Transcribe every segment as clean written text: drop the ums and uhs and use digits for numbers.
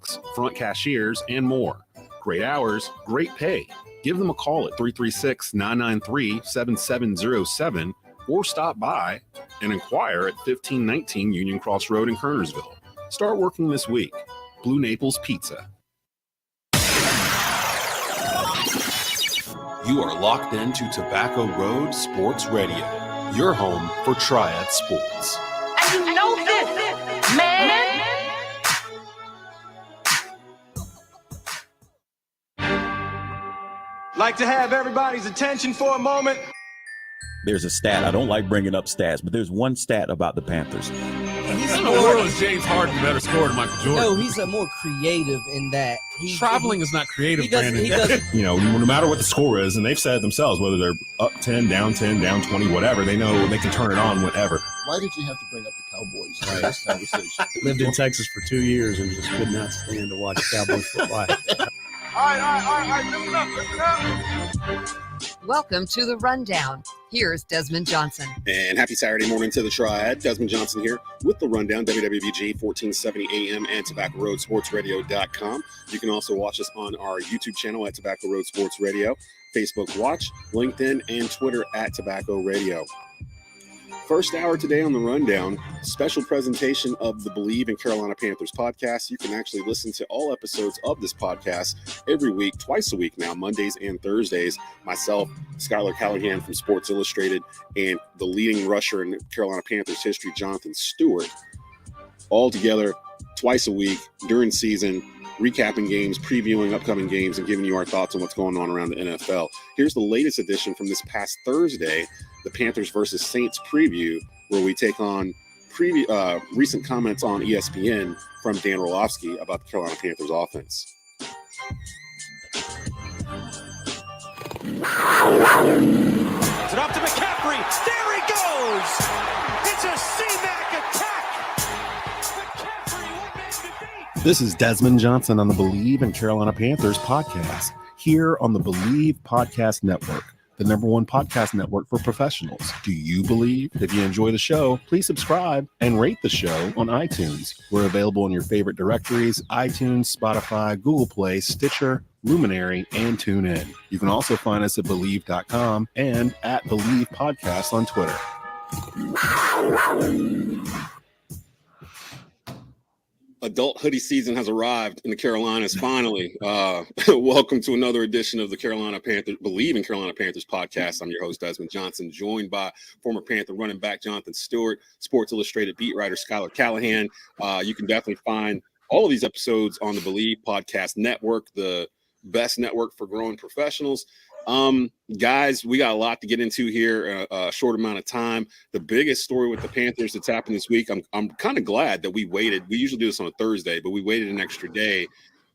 cooks, front cashiers, and more. Great hours, great pay. Give them a call at 336-993-7707 or stop by and inquire at 1519 Union Cross Road in Kernersville. Start working this week. Blue Naples Pizza. You are locked into Tobacco Road Sports Radio, your home for Triad Sports. And you know this, man. Like to have everybody's attention for a moment. There's a stat. I don't like bringing up stats, but there's one stat about the Panthers. He's in the world is James Harden better scorer than Michael Jordan? No, he's a more creative in that. Traveling is not creative, Brandon. You know, no matter what the score is, and they've said it themselves, whether they're up 10, down 20, whatever, they know they can turn it on whenever. Why did you have to bring up the Cowboys in this conversation? Lived in Texas for 2 years and just could not stand to watch Cowboys football. All right, listen up. Welcome to The Rundown. Here's Desmond Johnson. And happy Saturday morning to the Triad. Desmond Johnson here with The Rundown, WWBG 1470 AM and TobaccoRoadSportsRadio.com. You can also watch us on our YouTube channel at Tobacco Road Sports Radio, Facebook Watch, LinkedIn, and Twitter at Tobacco Radio. First hour today on The Rundown, special presentation of the Bleav in Carolina Panthers podcast. You can actually listen to all episodes of this podcast every week, twice a week now, Mondays and Thursdays. Myself, Skylar Callahan from Sports Illustrated, and the leading rusher in Carolina Panthers history, Jonathan Stewart, all together twice a week during season, recapping games, previewing upcoming games, and giving you our thoughts on what's going on around the NFL. Here's the latest edition from this past Thursday, the Panthers versus Saints preview, where we take on recent comments on ESPN from Dan Orlovsky about the Carolina Panthers offense. It's it up to McCaffrey. There he goes. It's a C-Mac attack. McCaffrey, one man defeat. This is Desmond Johnson on the Bleav in Carolina Panthers podcast, here on the Bleav Podcast Network, the #1 podcast network for professionals. Do you believe? If you enjoy the show, please subscribe and rate the show on iTunes. We're available in your favorite directories: iTunes, Spotify, Google Play, Stitcher, Luminary, and TuneIn. You can also find us at Bleav.com and at Bleav Podcast on Twitter. Adult hoodie season has arrived in the Carolinas finally. Welcome to another edition of the Carolina Panthers, Bleav in Carolina Panthers podcast. I'm your host, Desmond Johnson, joined by former Panther running back Jonathan Stewart, Sports Illustrated beat writer Skylar Callahan. You can definitely find all of these episodes on the Bleav Podcast Network, the best network for growing professionals. Guys, we got a lot to get into here in a short amount of time. The biggest story with the Panthers that's happened this week, I'm kind of glad that we waited. We usually do this on a Thursday, but we waited an extra day.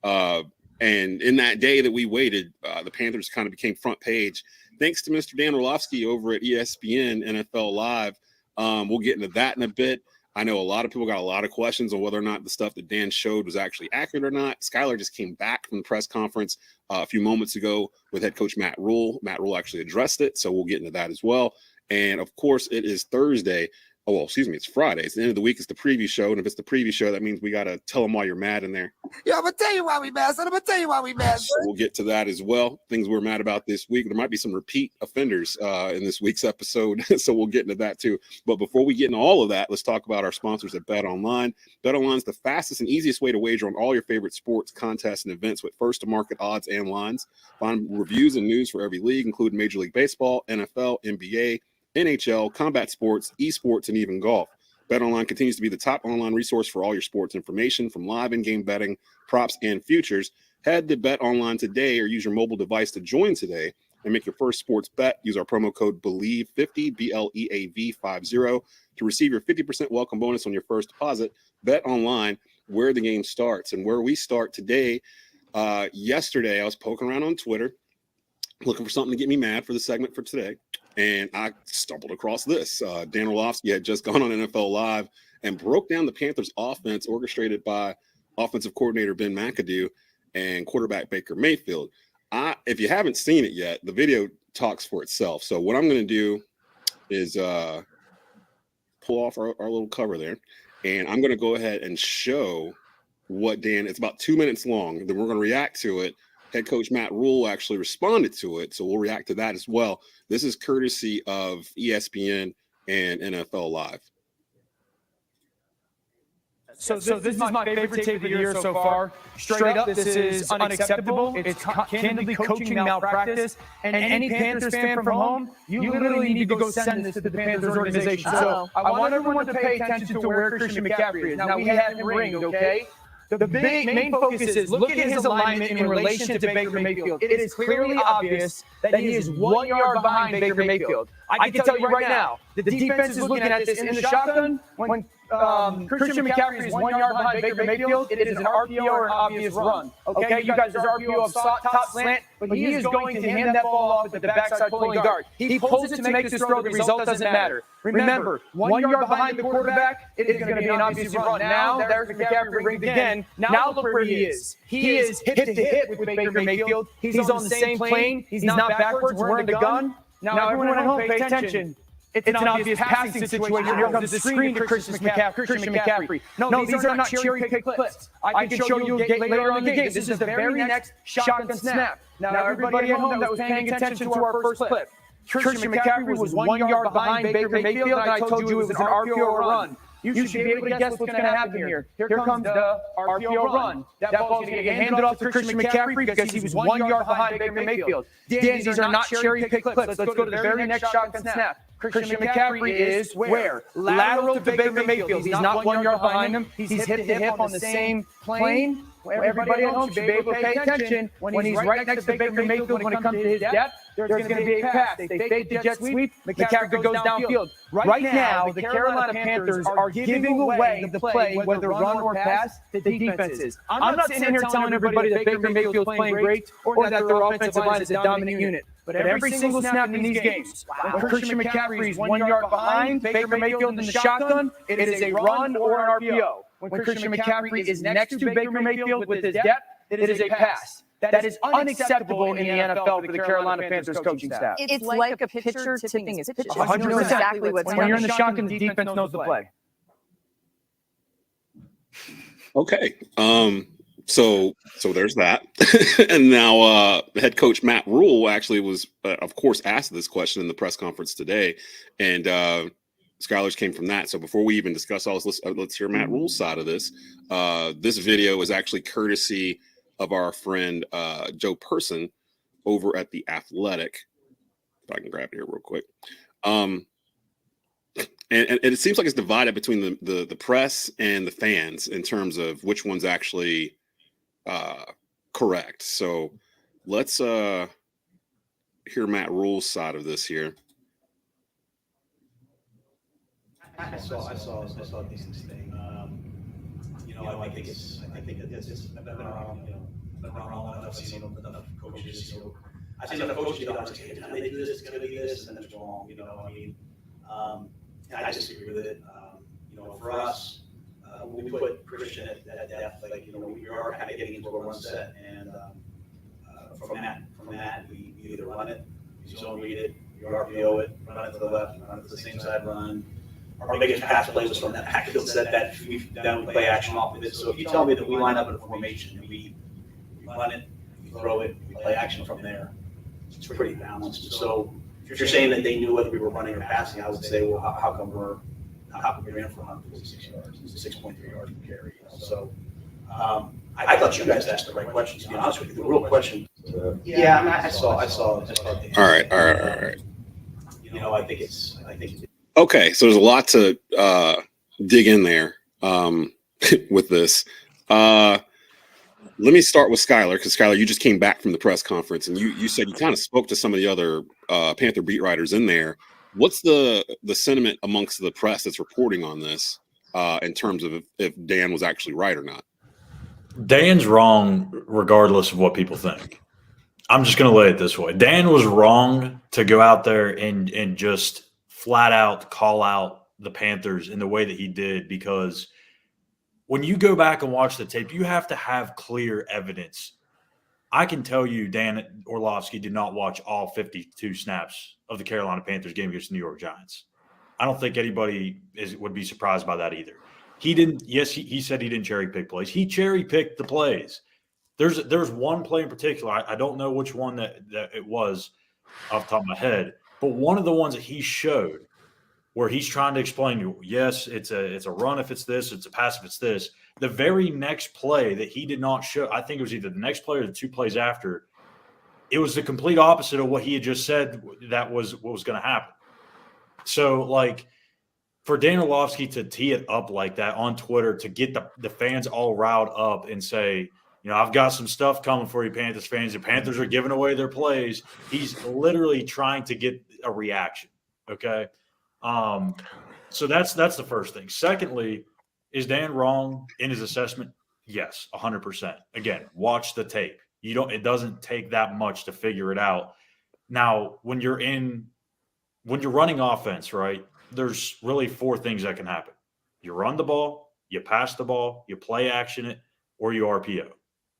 And in that day that we waited, the Panthers kind of became front page. Thanks to Mr. Dan Orlovsky over at ESPN NFL Live. We'll get into that in a bit. I know a lot of people got a lot of questions on whether or not the stuff that Dan showed was actually accurate or not. Skylar just came back from the press conference a few moments ago with head coach Matt Rhule. Matt Rhule actually addressed it, so we'll get into that as well. And, of course, it is Thursday. Oh, well, excuse me, it's Friday. It's the end of the week. It's the preview show. And if it's the preview show, that means we got to tell them why you're mad in there. Yeah, I'm going to tell you why we mad, son. So we'll get to that as well. Things we're mad about this week. There might be some repeat offenders in this week's episode, so we'll get into that too. But before we get into all of that, let's talk about our sponsors at BetOnline. BetOnline is the fastest and easiest way to wager on all your favorite sports, contests, and events with first-to-market odds and lines. Find reviews and news for every league, including Major League Baseball, NFL, NBA, NHL, combat sports, esports, and even golf. BetOnline continues to be the top online resource for all your sports information, from live in-game betting, props, and futures. Head to BetOnline today or use your mobile device to join today and make your first sports bet. Use our promo code BLEAV50, BLEAV50, to receive your 50% welcome bonus on your first deposit. BetOnline, where the game starts. And where we start today, yesterday I was poking around on Twitter, looking for something to get me mad for the segment for today. And I stumbled across this. Dan Orlovsky had just gone on NFL Live and broke down the Panthers offense orchestrated by offensive coordinator Ben McAdoo and quarterback Baker Mayfield. If you haven't seen it yet, the video talks for itself. So what I'm going to do is pull off our little cover there, and I'm going to go ahead and show what Dan, it's about 2 minutes long. Then we're going to react to it. Head coach Matt Rhule actually responded to it. So we'll react to that as well. This is courtesy of ESPN and NFL Live. So this is my favorite tape of the year so far. Straight up, this is unacceptable. It's candidly coaching malpractice. And any Panthers fan from home, you literally need to go send this to the Panthers organization. So I want everyone to pay attention to where Christian McCaffrey is. Now, we have him ringed, okay? The main focus is look at his alignment in relation to Baker Mayfield. It is clearly obvious that he is 1 yard behind Baker Mayfield. I can tell you right now, the defense is looking at this in the shotgun. When Christian McCaffrey is 1 yard behind Baker Mayfield, it is an RPO or an obvious run. Okay, you guys, there's RPO of top slant, but he is going to hand that ball off at the backside pulling guard. He pulls it to make this throw. The result doesn't matter. Remember, 1 yard behind the quarterback, it is going to be an obvious run. Now, there's McCaffrey ringed again. Now look where he is. He is hip to hip with Baker Mayfield. He's on the same plane. He's not backwards. We're in the gun. Now, everyone at home, pay attention. It's an obvious passing situation. Here comes the screen to Christian McCaffrey. No, these are not cherry-picked clips. I can show you later on in the game. This is the very next shotgun snap. Now, everybody at home that was paying attention to our first clip, Christian McCaffrey was 1 yard behind Baker Mayfield, and I told you it was an RPO run. You should be able to guess what's going to happen here. Here comes the RPO run. That ball's going to get handed off to Christian McCaffrey because he was 1 yard behind Baker Mayfield. Dan, these are not cherry-picked clips. Let's go to the very next shotgun snap. Christian McCaffrey is where? Lateral to Baker Mayfield. He's not 1 yard behind him. He's hip to hip on the same plane. Everybody at home should be able to pay attention. When he's right next to Baker Mayfield, when it comes to his depth, there's going to be a pass. They fade the jet sweep. McCaffrey goes downfield. Right now, the Carolina Panthers are giving away the play, whether run or pass, to defenses. I'm not sitting here telling everybody that Baker Mayfield's playing great or that their offensive line is a dominant unit. But every single snap in these games, when Christian McCaffrey is 1 yard behind Baker Mayfield in the shotgun, it is a run or an RPO. When Christian McCaffrey is next to Baker Mayfield with his depth, it is a pass. That is unacceptable in the NFL for the Carolina Panthers coaching staff. It's like a pitcher tipping his pitches. 100%. Exactly what's when you're in the shotgun, the defense knows the play. Okay. So there's that. And now head coach Matt Rhule actually was, of course, asked this question in the press conference today. And scholars came from that. So before we even discuss all this, let's hear Matt Rhule's side of this. This video is actually courtesy of our friend Joe Person over at The Athletic. If I can grab it here real quick. And it seems like it's divided between the press and the fans in terms of which one's actually correct. So let's hear Matt Rhule's side of this here. I saw a decent thing. I think it's I've been around, been around long enough. I've seen enough coaches. So I've seen enough coaches get on and say, they do this, it's going to be this, and then it's wrong. I just agree with it. For us, we put Christian at depth. We are kind of getting into a run set, and from that, we either run it, you zone read it, you RPO it, run it to the left, run it to the same side, run. Our biggest pass play was from that backfield set that we play action off of it. So if you tell me that we line up in a formation and we run it, we throw it, we play action from there, it's pretty balanced. So if you're saying that they knew whether we were running or passing, I would say, well, how come we ran for 156 yards, 6.3 yards per carry? So I thought you guys asked the right questions. To be honest with you, the real question. I saw. All right. I think it's. Okay, so there's a lot to dig in there with this. Let me start with Skylar, because Skylar, you just came back from the press conference, and you said you kind of spoke to some of the other Panther beat writers in there. What's the sentiment amongst the press that's reporting on this in terms of if Dan was actually right or not? Dan's wrong regardless of what people think. I'm just going to lay it this way. Dan was wrong to go out there and just flat out call out the Panthers in the way that he did, because when you go back and watch the tape, you have to have clear evidence. I can tell you Dan Orlovsky did not watch all 52 snaps of the Carolina Panthers game against the New York Giants. I don't think anybody would be surprised by that either. He didn't. Yes, he said he didn't cherry pick plays. He cherry picked the plays. There's one play in particular. I don't know which one that it was off the top of my head, but one of the ones that he showed where he's trying to explain to you, yes, it's a run if it's this, it's a pass if it's this. The very next play that he did not show, I think it was either the next play or the 2 plays after, it was the complete opposite of what he had just said that was what was going to happen. So, like, for Dan Orlovsky to tee it up like that on Twitter to get the fans all riled up and say, I've got some stuff coming for you, Panthers fans. The Panthers are giving away their plays. He's literally trying to get a reaction, okay? So that's the first thing. Secondly, is Dan wrong in his assessment? Yes, 100%. Again, watch the tape. It doesn't take that much to figure it out. Now, when you're running offense, right, there's really 4 things that can happen. You run the ball, you pass the ball, you play action it, or you RPO.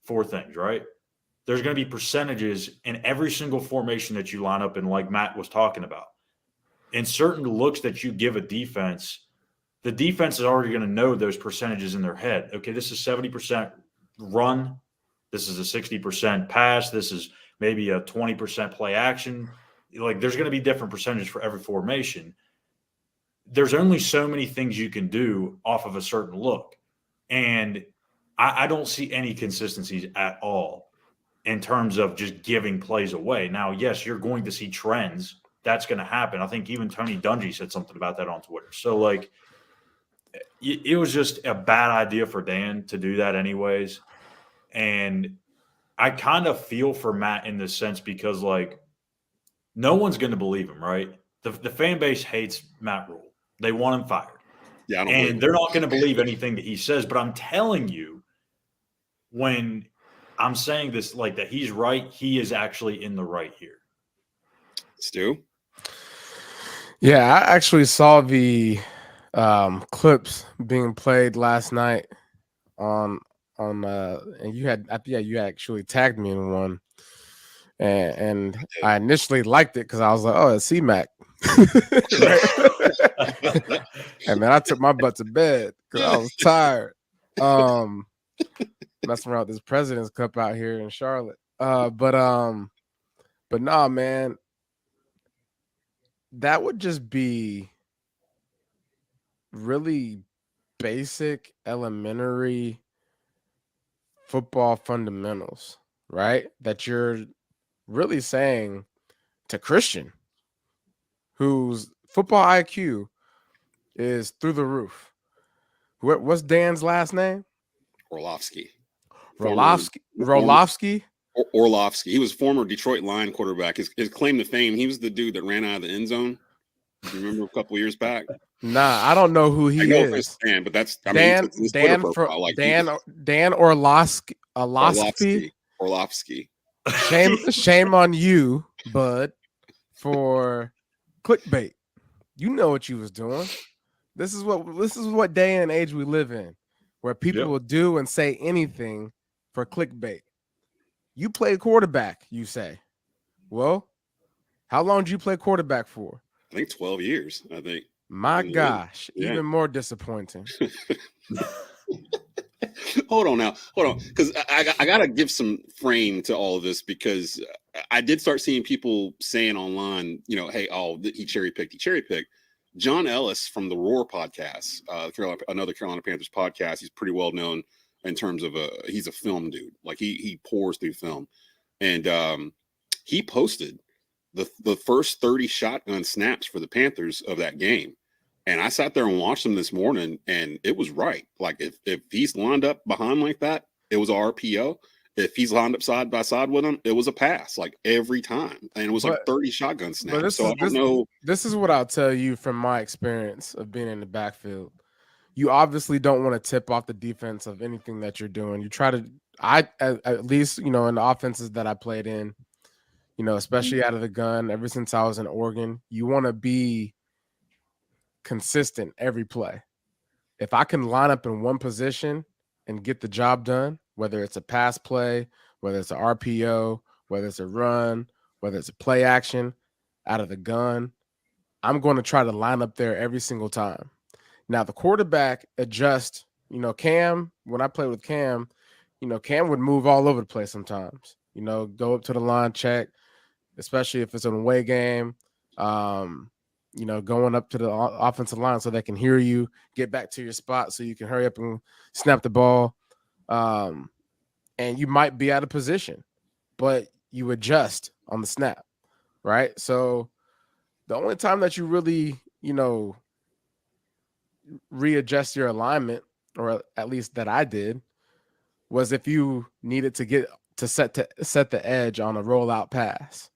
4 things, right? There's going to be percentages in every single formation that you line up in, like Matt was talking about. In certain looks that you give a defense, the defense is already going to know those percentages in their head. Okay, this is 70% run. This is a 60% pass. This is maybe a 20% play action. Like, there's going to be different percentages for every formation. There's only so many things you can do off of a certain look. And I don't see any consistencies at all in terms of just giving plays away. Now, yes, you're going to see trends. That's going to happen. I think even Tony Dungy said something about that on Twitter. So, like, it was just a bad idea for Dan to do that anyways. And I kind of feel for Matt in this sense because, like, no one's going to believe him, right? The fan base hates Matt Rhule. They want him fired. Yeah, and they're not going to believe anything that he says. But I'm telling you, when I'm saying this, like, that he's right, he is actually in the right here. Stu? Yeah, I actually saw the clips being played last night on and you had actually tagged me in one, and I initially liked it because I was like, oh, it's C-Mac. And then I took my butt to bed because I was tired. Messing around with this President's Cup out here in Charlotte. But nah, man, that would just be really basic, elementary football fundamentals, right? That you're really saying to Christian, whose football IQ is through the roof. What's Dan's last name? Orlovsky. Orlovsky. He was former Detroit Lion quarterback. His claim to fame, he was the dude that ran out of the end zone. You remember a couple years back? Nah, I don't know who he is. Dan, but that's Dan Orlovsky. Orlovsky. Shame on you, bud, for clickbait. You know what you was doing. This is what day and age we live in, where people will do and say anything for clickbait. You play quarterback, you say. Well, how long did you play quarterback for? I think 12 years, I think. My gosh, even more disappointing. Hold on, because I gotta give some frame to all of this, because I did start seeing people saying online, hey, he cherry picked. John Ellis from the Roar podcast, another Carolina Panthers podcast. He's pretty well known in terms of he's a film dude. Like he pours through film, and he posted the first 30 shotgun snaps for the Panthers of that game. And I sat there and watched him this morning, and it was right. Like, if he's lined up behind like that, it was a RPO. If he's lined up side by side with him, it was a pass, like every time. And it was like 30 shotgun snaps. I don't know. This is what I'll tell you from my experience of being in the backfield. You obviously don't want to tip off the defense of anything that you're doing. You try to, at least, in the offenses that I played in, especially out of the gun, ever since I was in Oregon, you want to be consistent every play. If I can line up in one position and get the job done, whether it's a pass play, whether it's an RPO, whether it's a run, whether it's a play action out of the gun, I'm going to try to line up there every single time. Now the quarterback adjusts. Cam, when I played with Cam, Cam would move all over the place sometimes. Go up to the line, check, especially if it's an away game. Going up to the offensive line so they can hear you, get back to your spot so you can hurry up and snap the ball. And you might be out of position, but you adjust on the snap, right? So the only time that you really, readjust your alignment, or at least that I did, was if you needed to get to set the edge on a rollout pass,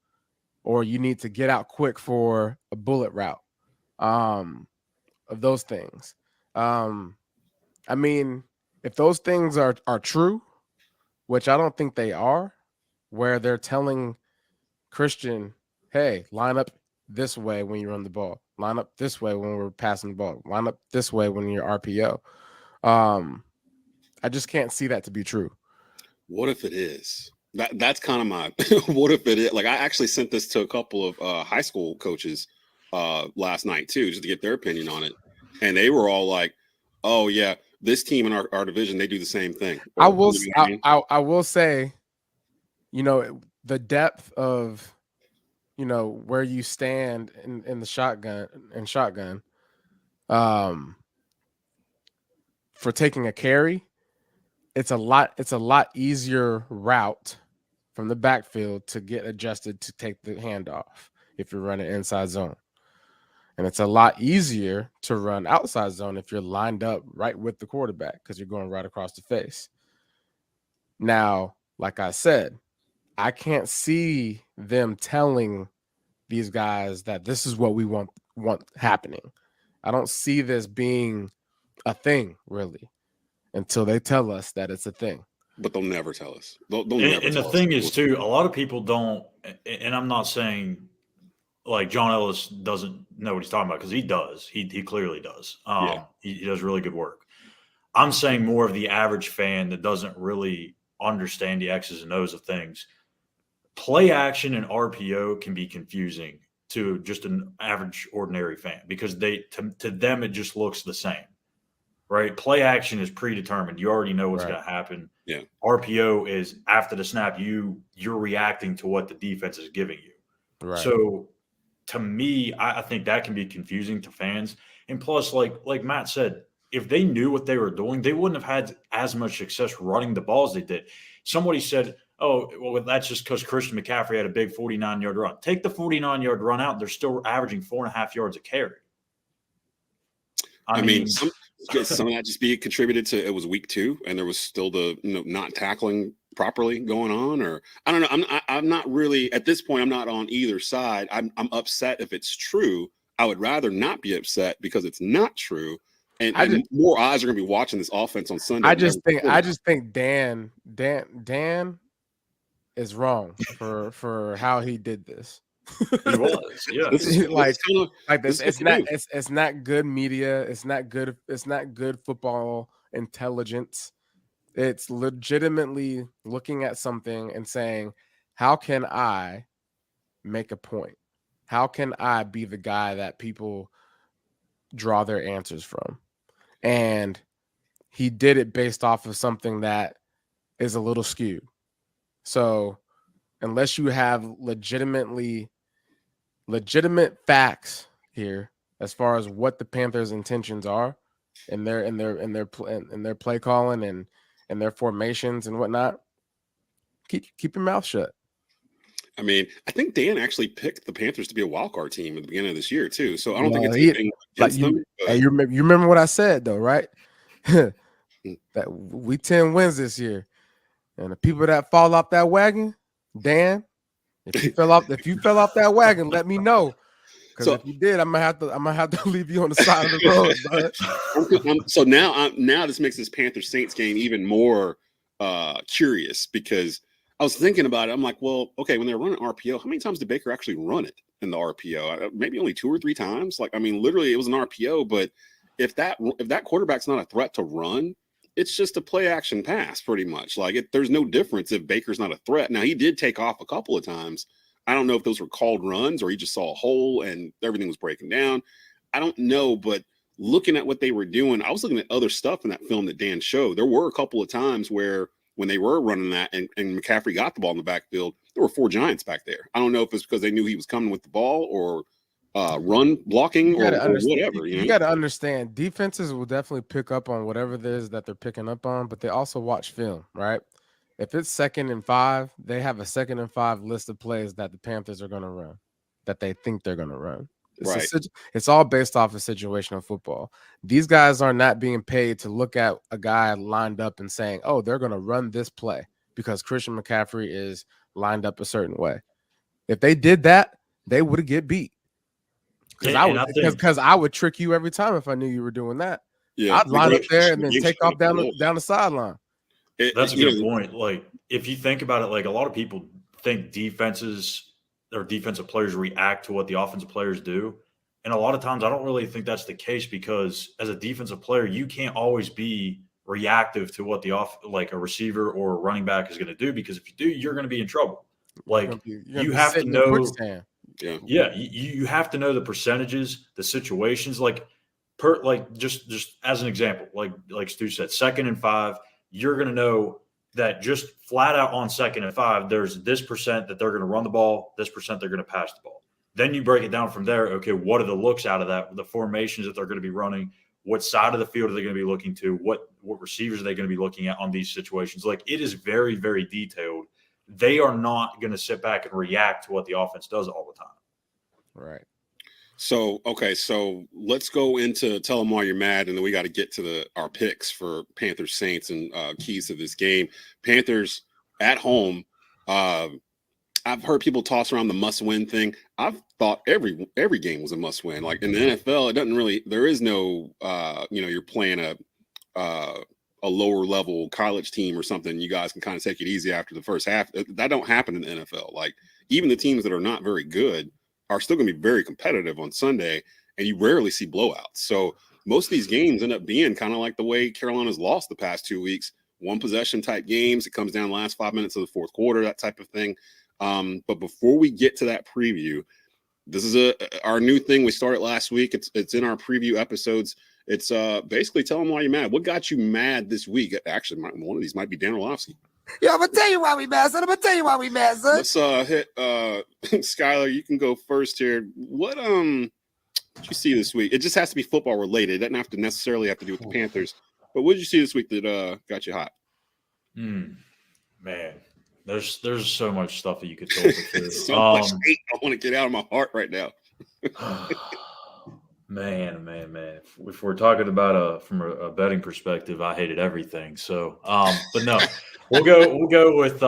or you need to get out quick for a bullet route, of those things. I mean, if those things are true, which I don't think they are, where they're telling Christian, hey, line up this way when you run the ball, line up this way when we're passing the ball, line up this way when you're RPO. I just can't see that to be true. What if it is? That's kind of my what if it is? Like, I actually sent this to a couple of high school coaches last night too, just to get their opinion on it. And they were all like, oh yeah, this team in our division, they do the same thing. I will say, the depth of, where you stand in the shotgun, for taking a carry, it's a lot easier route from the backfield to get adjusted to take the handoff if you're running inside zone. And it's a lot easier to run outside zone if you're lined up right with the quarterback, because you're going right across the face. Now, like I said, I can't see them telling these guys that this is what we want happening. I don't see this being a thing, really, until they tell us that it's a thing. But they'll never tell us. They'll and never and tell the us. thing is, too, a lot of people don't, and I'm not saying like John Ellis doesn't know what he's talking about, because he does. He clearly does. He does really good work. I'm saying more of the average fan that doesn't really understand the X's and O's of things. Play action and RPO can be confusing to just an average, ordinary fan, because to them it just looks the same, right? Play action is predetermined. You already know what's going to happen. Yeah. RPO is after the snap, you're reacting to what the defense is giving you. Right. So to me, I think that can be confusing to fans. And plus, like Matt said, if they knew what they were doing, they wouldn't have had as much success running the ball as they did. Somebody said, oh, well, that's just because Christian McCaffrey had a big 49-yard run. Take the 49-yard run out, they're still averaging 4.5 yards a carry. I mean, some of that just be contributed to it was week 2 and there was still the not tackling properly going on, or I don't know. I'm not really at this point. I'm not on either side. I'm upset if it's true. I would rather not be upset because it's not true, and more eyes are going to be watching this offense on Sunday. I just think Dan is wrong for how he did this. He was, yeah. It's not good media. It's not good football intelligence. It's legitimately looking at something and saying, how can I make a point? How can I be the guy that people draw their answers from? And he did it based off of something that is a little skewed. So unless you have legitimate facts here as far as what the Panthers' intentions are in their play calling and their formations and whatnot, keep your mouth shut. I mean, I think Dan actually picked the Panthers to be a wild card team at the beginning of this year too. So I don't think it's anything against them. Hey, you remember what I said though, right? That we 10 wins this year, and the people that fall off that wagon, Dan, if you fell off that wagon, let me know. Because if you did, I'm gonna have to leave you on the side of the road. Bud. So now this makes this Panthers Saints game even more curious, because I was thinking about it. I'm like, well, okay, when they're running RPO, how many times did Baker actually run it in the RPO? Maybe only 2 or 3 times. Like, I mean, literally, it was an RPO. But if that quarterback's not a threat to run, it's just a play action pass, pretty much. Like, there's no difference if Baker's not a threat. Now, he did take off a couple of times. I don't know if those were called runs or he just saw a hole and everything was breaking down. I don't know, but looking at what they were doing, I was looking at other stuff in that film that Dan showed. There were a couple of times where when they were running that and McCaffrey got the ball in the backfield, there were 4 Giants back there. I don't know if it's because they knew he was coming with the ball or run blocking or whatever. You got to understand, defenses will definitely pick up on whatever it is that they're picking up on, but they also watch film, right? If it's 2nd and 5, they have a 2nd and 5 list of plays that the Panthers are going to run, that they think they're going to run. It's all based off of situational football. These guys are not being paid to look at a guy lined up and saying, oh, they're going to run this play because Christian McCaffrey is lined up a certain way. If they did that, they would get beat. Because I would trick you every time if I knew you were doing that. Yeah, I'd line up there and then take off down the sideline. That's a good point. Like, if you think about it, like a lot of people think defenses or defensive players react to what the offensive players do. And a lot of times I don't really think that's the case, because as a defensive player, you can't always be reactive to what like a receiver or a running back is going to do, because if you do, you're going to be in trouble. Like, you have to know. You have to know the percentages, the situations, like just as an example, like Stu said, 2nd and 5, you're going to know that just flat out on 2nd and 5, there's this percent that they're going to run the ball, this percent they're going to pass the ball. Then you break it down from there. Okay, what are the looks out of that? The formations that they're going to be running, what side of the field are they going to be looking to? What receivers are they going to be looking at on these situations? Like, it is very, very detailed. They are not going to sit back and react to what the offense does all the time. Right. So, okay, so let's go into tell them why you're mad, and then we got to get to our picks for Panthers Saints and keys to this game. Panthers at home. I've heard people toss around the must-win thing. I've thought every game was a must-win. Like in the NFL, it doesn't really. There is no, you're playing a lower level college team or something. You guys can kind of take it easy after the first half. That don't happen in the NFL. Like, even the teams that are not very good are still going to be very competitive on Sunday, and you rarely see blowouts. So most of these games end up being kind of like the way Carolina's lost the past 2 weeks, 1 possession type games. It comes down the last 5 minutes of the fourth quarter, that type of thing. But before we get to that preview, this is our new thing we started last week. It's in our preview episodes. It's basically tell them why you're mad. What got you mad this week? Actually, one of these might be Dan Orlovsky. Yeah, I'm gonna tell you why we mad, son. Let's hit Skylar. You can go first here. What did you see this week? It just has to be football related. It doesn't have to necessarily have to do with the Panthers. But what did you see this week that got you hot? Man, there's so much stuff that you could talk through. So much hate I want to get out of my heart right now. Man. If we're talking about from a betting perspective, I hated everything. So, but no, we'll go with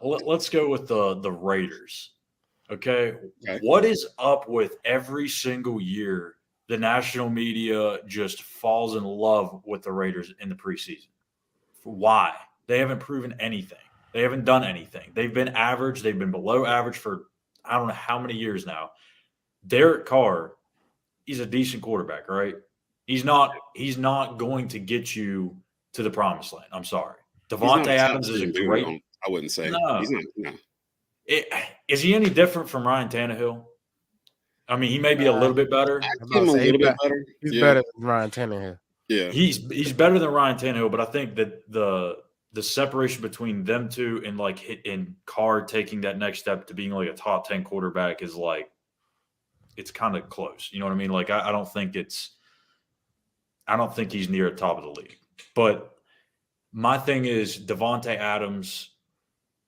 let's go with the Raiders. Okay, what is up with every single year the national media just falls in love with the Raiders in the preseason? Why? They haven't proven anything. They haven't done anything. They've been average. They've been below average for I don't know how many years now. Derek Carr, he's a decent quarterback, right? He's not going to get you to the promised land. I'm sorry. Devontae Adams is a great. I wouldn't say. No. He's not. No. Is he any different from Ryan Tannehill? I mean, he may be a little bit better. He's better than Ryan Tannehill. Yeah, he's better than Ryan Tannehill, but I think that the separation between them two and Carr taking that next step to being like a top 10 quarterback is like, it's kind of close. You know what I mean? Like, I don't think he's near the top of the league. But my thing is Devontae Adams,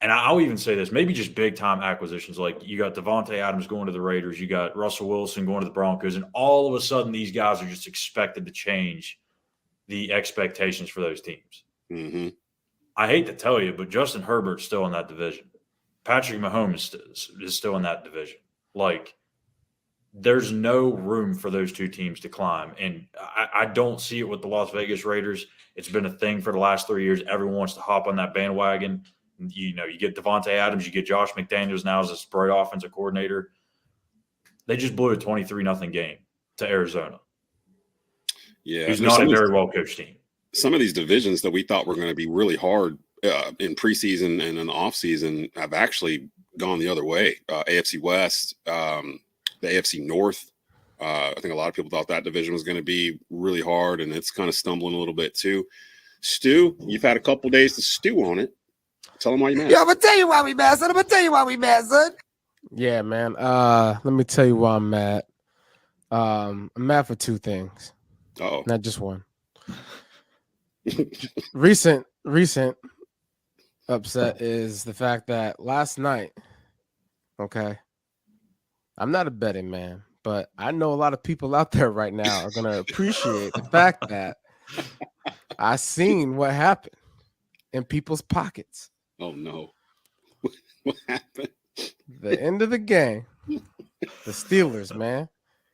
and I'll even say this, maybe just big time acquisitions. Like, you got Devontae Adams going to the Raiders, you got Russell Wilson going to the Broncos, and all of a sudden these guys are just expected to change the expectations for those teams. Mm-hmm. I hate to tell you, but Justin Herbert's still in that division. Patrick Mahomes is still in that division. Like, there's no room for those two teams to climb. And I don't see it with the Las Vegas Raiders. It's been a thing for the last 3 years. Everyone wants to hop on that bandwagon. You get Devontae Adams, you get Josh McDaniels now as a spread offensive coordinator. They just blew a 23-0 game to Arizona. Yeah. Who's not a very well-coached team. Some of these divisions that we thought were going to be really hard in preseason and in the offseason have actually gone the other way. AFC West, the AFC North. I think a lot of people thought that division was going to be really hard, and it's kind of stumbling a little bit too. Stu, you've had a couple days to stew on it. Tell them why you mad. Yeah, I'm gonna tell you why we mad, son. I'm gonna tell you why we mad, son. Yeah, man. Let me tell you why I'm mad. I'm mad for two things. Oh, not just one. recent upset is the fact that last night, okay, I'm not a betting man, but I know a lot of people out there right now are going to appreciate the fact that I seen what happened in people's pockets. Oh, no. What happened? The end of the game, the Steelers, man.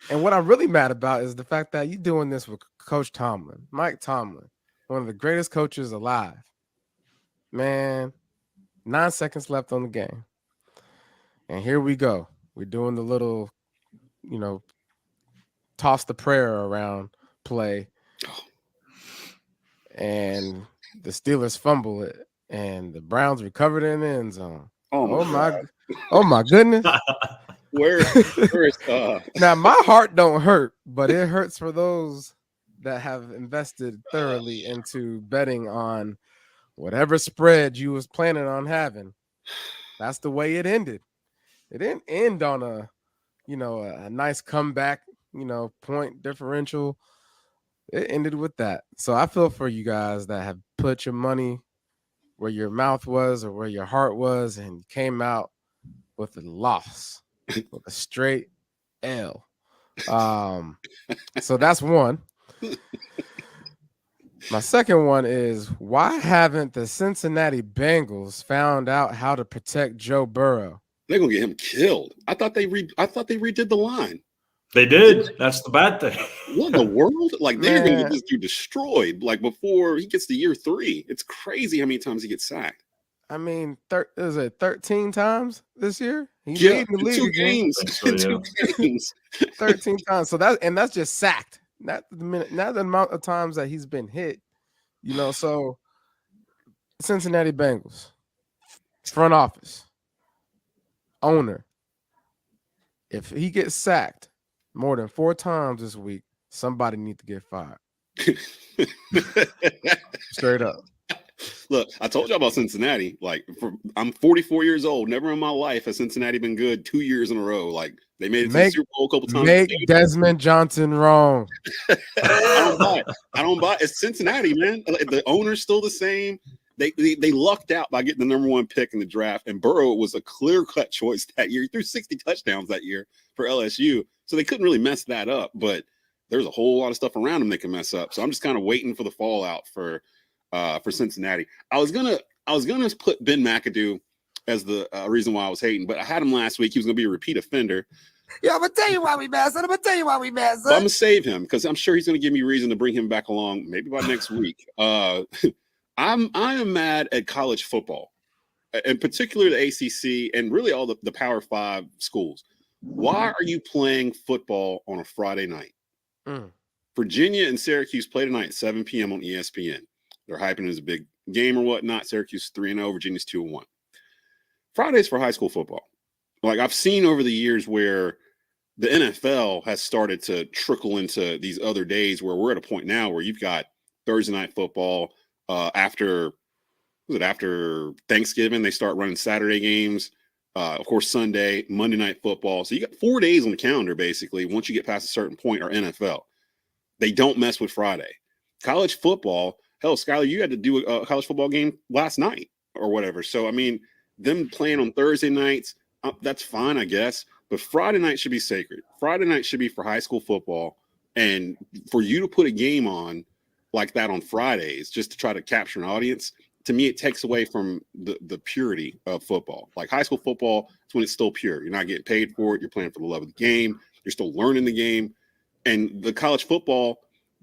And what I'm really mad about is the fact that you're doing this with Coach Tomlin, Mike Tomlin, one of the greatest coaches alive. Man, 9 seconds left on the game. And here we go. We're doing the little, toss the prayer around play. And the Steelers fumble it. And the Browns recovered in the end zone. Oh my goodness. Where is Now my heart don't hurt, but it hurts for those that have invested thoroughly into betting on whatever spread you was planning on having. That's the way it ended. It didn't end on a nice comeback, point differential. It ended with that. So I feel for you guys that have put your money where your mouth was or where your heart was and came out with a loss, with a straight L. So that's one. My second one is, why haven't the Cincinnati Bengals found out how to protect Joe Burrow? They're gonna get him killed. I thought they redid the line. They did. That's the bad thing. What in the world? Like, they're gonna get this dude destroyed. Like, before he gets to year 3, it's crazy how many times he gets sacked. I mean, is it 13 times this year? He's Yeah, leading the league 2 games. So, 2 games. 13 times. So that's just sacked. Not the amount of times that he's been hit. So Cincinnati Bengals, front office, owner, if he gets sacked more than 4 times this week, somebody needs to get fired. Straight up. Look, I told you about Cincinnati. Like, I'm 44 years old. Never in my life has Cincinnati been good 2 years in a row. Like, they made it to the Super Bowl a couple times. Make Desmond Johnson wrong. I don't buy it. It's Cincinnati, man. The owner's still the same. They lucked out by getting the number 1 pick in the draft, and Burrow was a clear-cut choice that year. He threw 60 touchdowns that year for LSU, so they couldn't really mess that up. But there's a whole lot of stuff around them they can mess up. So I'm just kind of waiting for the fallout for Cincinnati. I was gonna put Ben McAdoo as the reason why I was hating, but I had him last week. He was gonna be a repeat offender. Yeah, I'm gonna tell you why we mad, son. I'm gonna tell you why we mad, son. But I'm gonna save him because I'm sure he's gonna give me reason to bring him back along, maybe by next week. I am mad at college football, in particular the ACC and really all the Power 5 schools. Why are you playing football on a Friday night? Virginia and Syracuse play tonight at 7 p.m. on ESPN. They're hyping it as a big game or whatnot. Syracuse 3-0, Virginia's 2-1. Fridays for high school football. Like, I've seen over the years where the NFL has started to trickle into these other days where we're at a point now where you've got Thursday night football after Thanksgiving. They start running Saturday games. Of course, Sunday, Monday night football. So you got 4 days on the calendar, basically, once you get past a certain point, or NFL. They don't mess with Friday. College football, hell, Skylar, you had to do a college football game last night or whatever. So, I mean, them playing on Thursday nights, that's fine, I guess. But Friday night should be sacred. Friday night should be for high school football. And for you to put a game on like that on Fridays just to try to capture an audience, to me, it takes away from the purity of football. Like, high school football, it's when it's still pure. You're not getting paid for it. You're playing for the love of the game. You're still learning the game. And the college football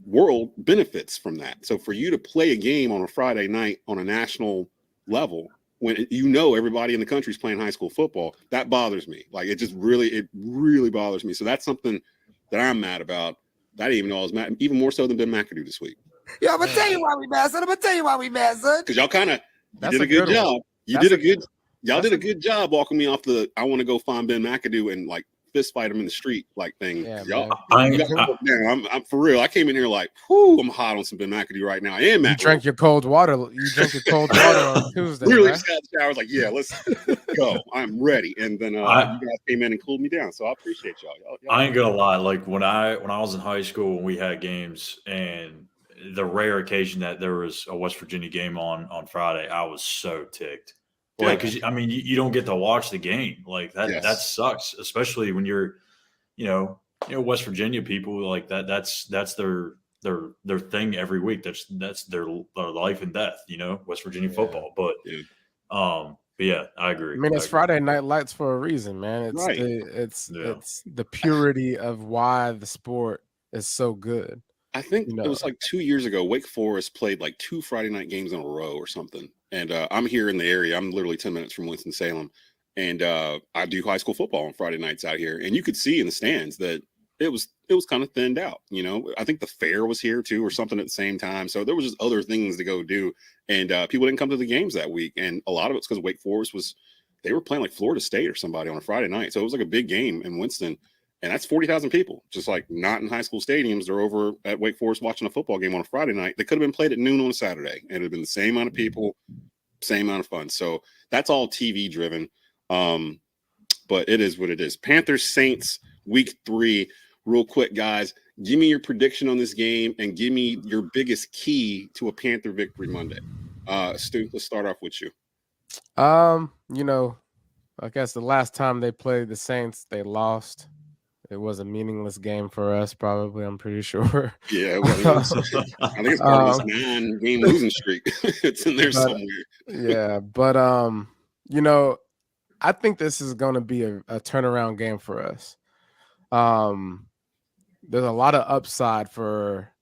world benefits from that. So for you to play a game on a Friday night on a national level, when everybody in the country is playing high school football, that bothers me. Like, it really bothers me. So that's something that I'm mad about. That I didn't even know I was mad, even more so than Ben McAdoo this week. Yeah, I'm gonna tell you why we mad, son. I'm gonna tell you why we mad, son. Because y'all did a good job. Y'all did a good job walking me off I want to go find Ben McAdoo and like fist fight them in the street like thing. Yeah, Y'all, man. I'm for real. I came in here like, whoo, I'm hot on some Ben McAdoo right now. And Matt, you drank your cold water. You drank your cold water on Tuesday. Literally Right? just got the shower. I was like, yeah, let's go. I'm ready. And then you guys came in and cooled me down. So I appreciate y'all. I ain't gonna lie. Like when I was in high school and we had games, and the rare occasion that there was a West Virginia game on Friday, I was so ticked. Like, because I mean, you don't get to watch the game. Like that. That sucks, especially when you're, West Virginia people like that. That's their thing every week. That's their life and death. West Virginia football. But yeah, I agree. I mean, it's Friday Night Lights for a reason, man. It's it's the purity of why the sport is so good. I think it was like 2 years ago. Wake Forest played like 2 Friday night games in a row or something. And I'm here in the area. I'm literally 10 minutes from Winston-Salem. And I do high school football on Friday nights out here. And you could see in the stands that it was kind of thinned out. I think the fair was here too or something at the same time. So there was just other things to go do. And people didn't come to the games that week. And a lot of it's because Wake Forest they were playing like Florida State or somebody on a Friday night. So it was like a big game in Winston. And that's 40,000 people, just like not in high school stadiums. They're over at Wake Forest watching a football game on a Friday night. They could have been played at noon on a Saturday, and it would have been the same amount of people, same amount of fun. So that's all TV driven. But it is what it is. Panthers Saints week 3. Real quick, guys, give me your prediction on this game and give me your biggest key to a Panther victory Monday. Stu, let's start off with you. I guess the last time they played the Saints, they lost. It was a meaningless game for us, probably. I'm pretty sure. Yeah, I think it's part of this 9-game losing streak. It's in there somewhere. Yeah, but I think this is going to be a turnaround game for us. There's a lot of upside for,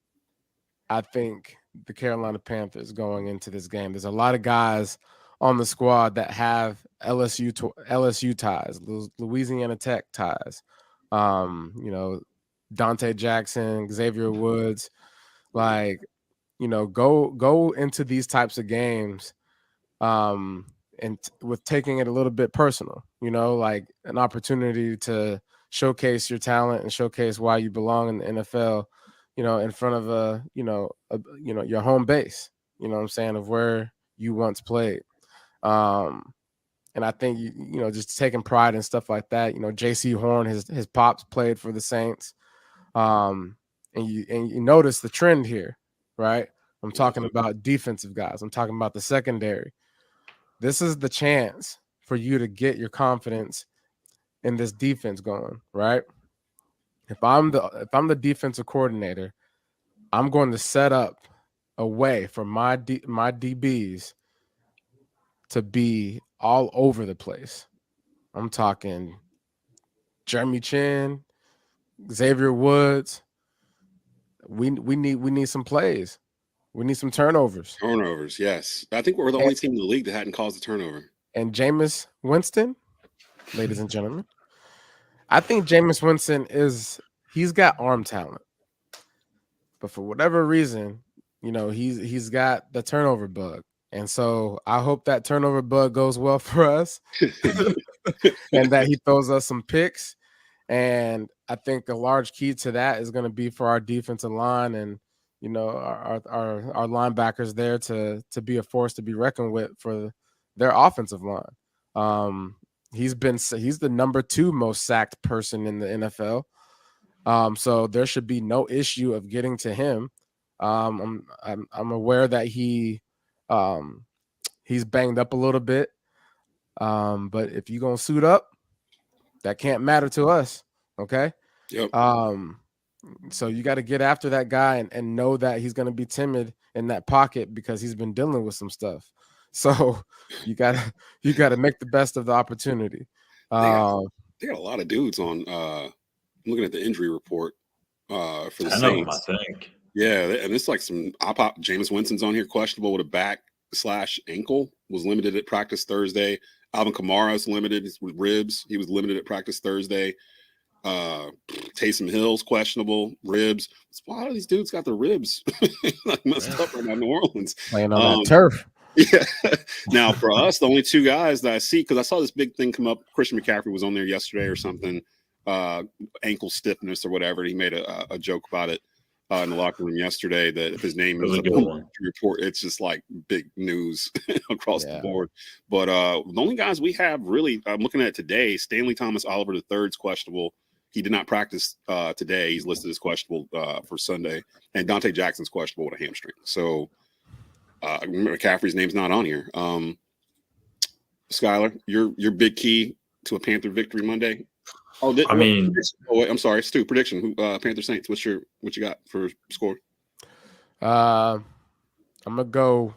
I think, the Carolina Panthers going into this game. There's a lot of guys on the squad that have LSU ties, Louisiana Tech ties. Dante Jackson, Xavier Woods, go into these types of games and with taking it a little bit personal, like an opportunity to showcase your talent and showcase why you belong in the NFL, in front of your home base, what I'm saying, of where you once played. And I think, just taking pride and stuff like that, J.C. Horn, his pops played for the Saints. And you notice the trend here, right? I'm talking about defensive guys. I'm talking about the secondary. This is the chance for you to get your confidence in this defense going, right? If I'm the defensive coordinator, I'm going to set up a way for my DBs to be all over the place. I'm talking Jeremy Chin, Xavier Woods. We need some plays. We need some turnovers. Turnovers, yes. I think we're the only team in the league that hadn't caused a turnover. And Jameis Winston, ladies and gentlemen, I think Jameis Winston he's got arm talent. But for whatever reason, he's got the turnover bug. And so I hope that turnover bug goes well for us and that he throws us some picks. And I think a large key to that is going to be for our defensive line and, our linebackers there to be a force to be reckoned with for their offensive line. He's the number 2 most sacked person in the NFL. So there should be no issue of getting to him. I'm aware that he's banged up a little bit. But if you're going to suit up, that can't matter to us. Okay. Yep. So you got to get after that guy and know that he's going to be timid in that pocket because he's been dealing with some stuff. So you got to make the best of the opportunity. They got a lot of dudes on, I'm looking at the injury report for the Saints. I think. Yeah. And it's like Jameis Winston's on here, questionable with a back/ankle, was limited at practice Thursday. Alvin Kamara is limited with ribs. He was limited at practice Thursday. Taysom Hill's questionable, ribs. Why do these dudes got their ribs messed up right now in New Orleans? Playing on that turf. Yeah. Now, for us, the only 2 guys that I see, because I saw this big thing come up, Christian McCaffrey was on there yesterday or something. ankle stiffness or whatever. He made a joke about it in the locker room yesterday that if his name is a good one report, it's just like big news across the board. But the only guys we have really, I'm looking at it today, Stanley Thomas Oliver III's questionable. He did not practice today. He's listed as questionable for Sunday. And Dante Jackson's questionable with a hamstring. So McCaffrey's name's not on here. Skylar, your big key to a Panther victory Monday. I'm sorry, Stu. Prediction: Panther Saints. What you got for score? I'm gonna go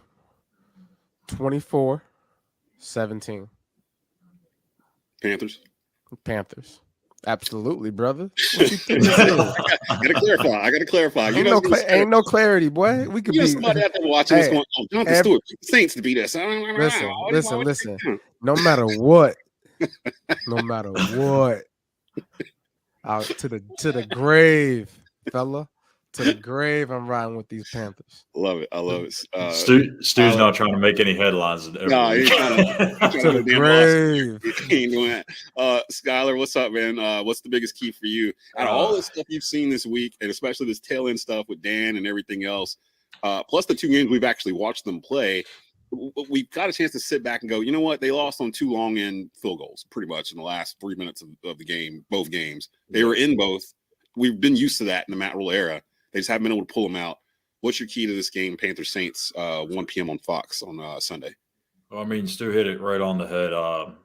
24-17. Panthers. Absolutely, brother. What you think this is? I gotta clarify. Ain't no clarity, boy. We could be somebody out there watching what's going on. Jonathan Stewart, Saints to be this. Listen. No matter what, out to the grave, fella. To the grave, I'm riding with these Panthers. I love it. Stu's not trying to make any headlines. No, he's trying to the grave. He ain't doing that. Skylar, what's up, man? What's the biggest key for you? Out of all the stuff you've seen this week, and especially this tail end stuff with Dan and everything else, plus the 2 games we've actually watched them play, we've got a chance to sit back and go, you know what? They lost on 2 long end field goals pretty much in the last 3 minutes of the game, both games. They were in both. We've been used to that in the Matt Rhule era. They just haven't been able to pull them out. What's your key to this game, Panthers Saints, 1 p.m. on Fox on Sunday? Well, I mean, Stu hit it right on the head.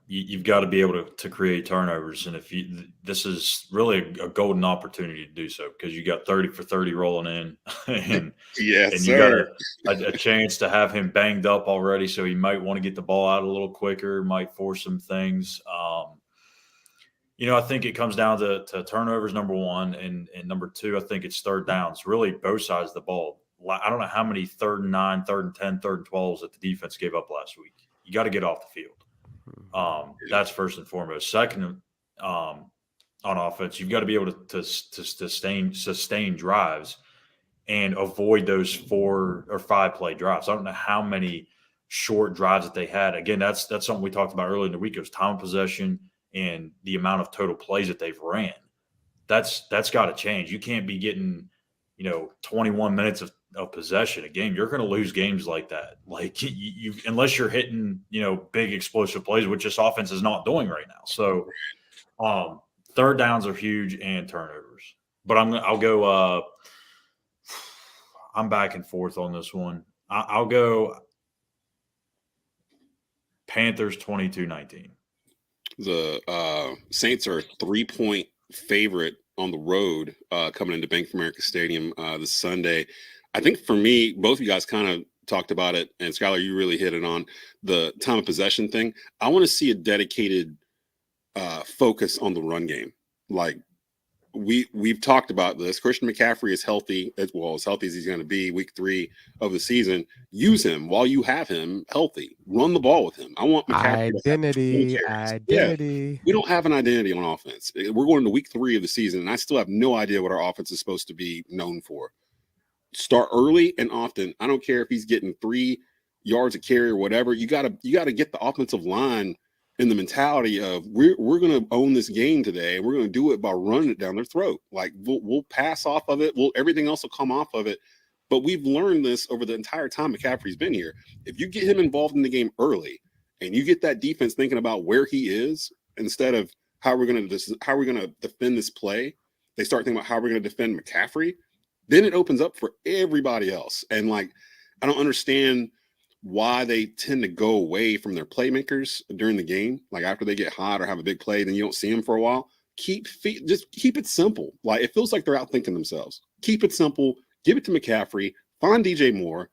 You've got to be able to create turnovers, and this is really a golden opportunity to do so because you got 30 for 30 rolling in, and you got a chance to have him banged up already, so he might want to get the ball out a little quicker, might force some things. I think it comes down to turnovers, number one, and number two, I think it's third downs, really both sides of the ball. I don't know how many 3rd and 9, 3rd and 10, 3rd and 12s that the defense gave up last week. You got to get off the field. That's first and foremost. Second, on offense, you've got to be able to sustain drives and avoid those 4 or 5 play drives. I don't know how many short drives that they had. Again, that's something we talked about earlier in the week. It was time of possession and the amount of total plays that they've ran. That's got to change. You can't be getting, 21 minutes of possession a game. You're going to lose games like that. Like you unless you're hitting, big explosive plays, which this offense is not doing right now. So third downs are huge and turnovers. But I'll go I'm back and forth on this one. I'll go Panthers 22-19. The Saints are a 3-point favorite on the road coming into Bank of America Stadium this Sunday. I think for me, both of you guys kind of talked about it, and Skylar, you really hit it on the time of possession thing. I want to see a dedicated focus on the run game. Like we've talked about this. Christian McCaffrey is healthy, as healthy as he's going to be week 3 of the season. Use him while you have him healthy. Run the ball with him. I want McCaffrey identity. Yeah, we don't have an identity on offense. We're going to week 3 of the season, and I still have no idea what our offense is supposed to be known for. Start early and often. I don't care if he's getting 3 yards a carry or whatever. You gotta get the offensive line in the mentality of we're going to own this game today, and we're going to do it by running it down their throat. Like we'll pass off of it. Everything else will come off of it. But we've learned this over the entire time McCaffrey's been here. If you get him involved in the game early, and you get that defense thinking about where he is instead of how we're going to defend this play, they start thinking about how we're going to defend McCaffrey. Then it opens up for everybody else. And I don't understand why they tend to go away from their playmakers during the game. Like after they get hot or have a big play, then you don't see them for a while. Just keep it simple. Like it feels like they're outthinking themselves. Keep it simple. Give it to McCaffrey. Find DJ Moore.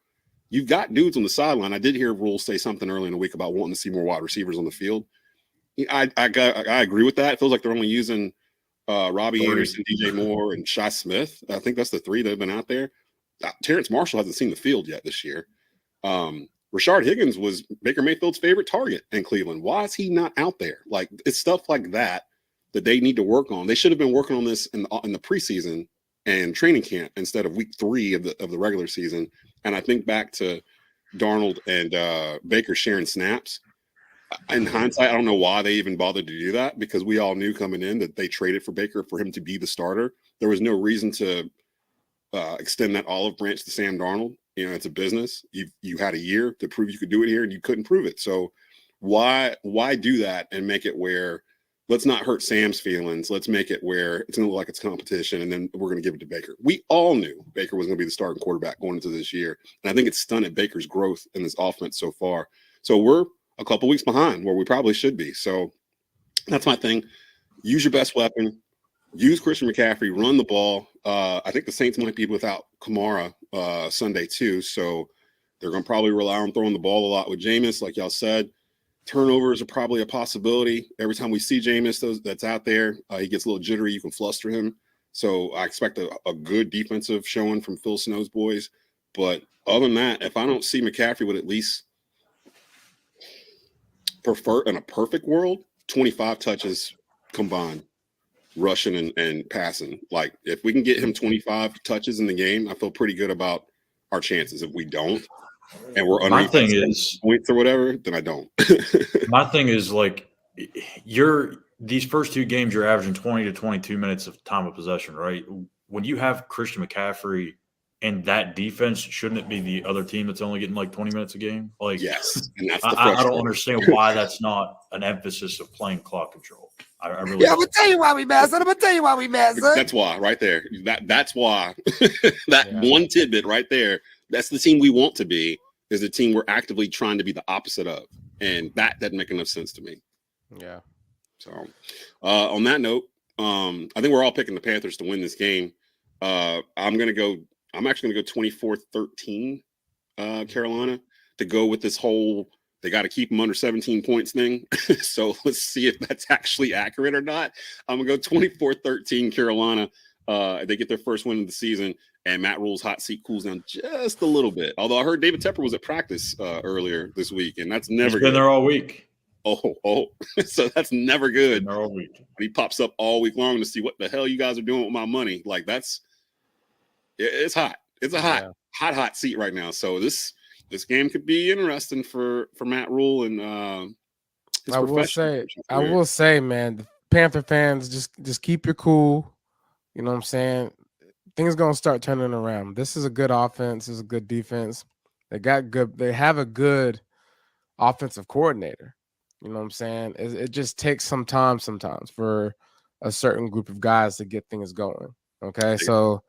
You've got dudes on the sideline. I did hear Rhule say something early in the week about wanting to see more wide receivers on the field. I agree with that. It feels like they're only using Robbie Anderson, DJ Moore, and Shi Smith. I think that's the 3 that have been out there. Terrence Marshall hasn't seen the field yet this year. Rashard Higgins was Baker Mayfield's favorite target in Cleveland. Why is he not out there? Like it's stuff like that they need to work on. They should have been working on this in the preseason and training camp instead of week 3 of the regular season. And I think back to Darnold and Baker sharing snaps. In hindsight, I don't know why they even bothered to do that, because we all knew coming in that they traded for Baker for him to be the starter. There was no reason to extend that olive branch to Sam Darnold. You know, it's a business. You had a year to prove you could do it here, and you couldn't prove it. So why do that and make it where let's not hurt Sam's feelings? Let's make it where it's going to look like it's competition, and then we're going to give it to Baker. We all knew Baker was going to be the starting quarterback going into this year, and I think it's stunted Baker's growth in this offense so far. So we're a couple weeks behind where we probably should be. So that's my thing. Use your best weapon. Use Christian McCaffrey. Run the ball. I think the Saints might be without Kamara Sunday too, so they're going to probably rely on throwing the ball a lot with Jameis, like y'all said. Turnovers are probably a possibility. Every time we see Jameis that's out there, he gets a little jittery. You can fluster him. So I expect a good defensive showing from Phil Snow's boys. But other than that, if I don't see McCaffrey with at least prefer in a perfect world, 25 touches combined, rushing and passing. Like if we can get him 25 touches in the game, I feel pretty good about our chances. If we don't, and we're under points or whatever, then I don't. My thing is like these first two games, you're averaging 20 to 22 minutes of time of possession, right? When you have Christian McCaffrey and that defense, shouldn't it be the other team that's only getting like 20 minutes a game? Like, yes, and that's I don't understand why that's not an emphasis of playing clock control. I really I'm gonna tell you why we mad, son. I'm gonna tell you why we mad, son. That's why, right there. That's why. One tidbit right there. That's the team we want to be. Is the team we're actively trying to be the opposite of, and that doesn't make enough sense to me. Yeah. So, on that note, I think we're all picking the Panthers to win this game. I'm actually gonna go 24-13, Carolina, to go with this whole they got to keep them under 17 points thing. So let's see if that's actually accurate or not. I'm gonna go 24-13 Carolina. They get their first win of the season, and Matt Rhule's hot seat cools down just a little bit. Although I heard David Tepper was at practice earlier this week, and that's never He's been there all week. Oh, so that's never good. All week. He pops up all week long to see what the hell you guys are doing with my money. Like it's hot. It's a hot seat right now. So this game could be interesting for Matt Rhule and his I will say, man, the Panther fans, just keep your cool. You know what I'm saying? Things gonna start turning around. This is a good offense. This is a good defense. They have a good offensive coordinator. You know what I'm saying? It just takes some time sometimes for a certain group of guys to get things going. Okay, so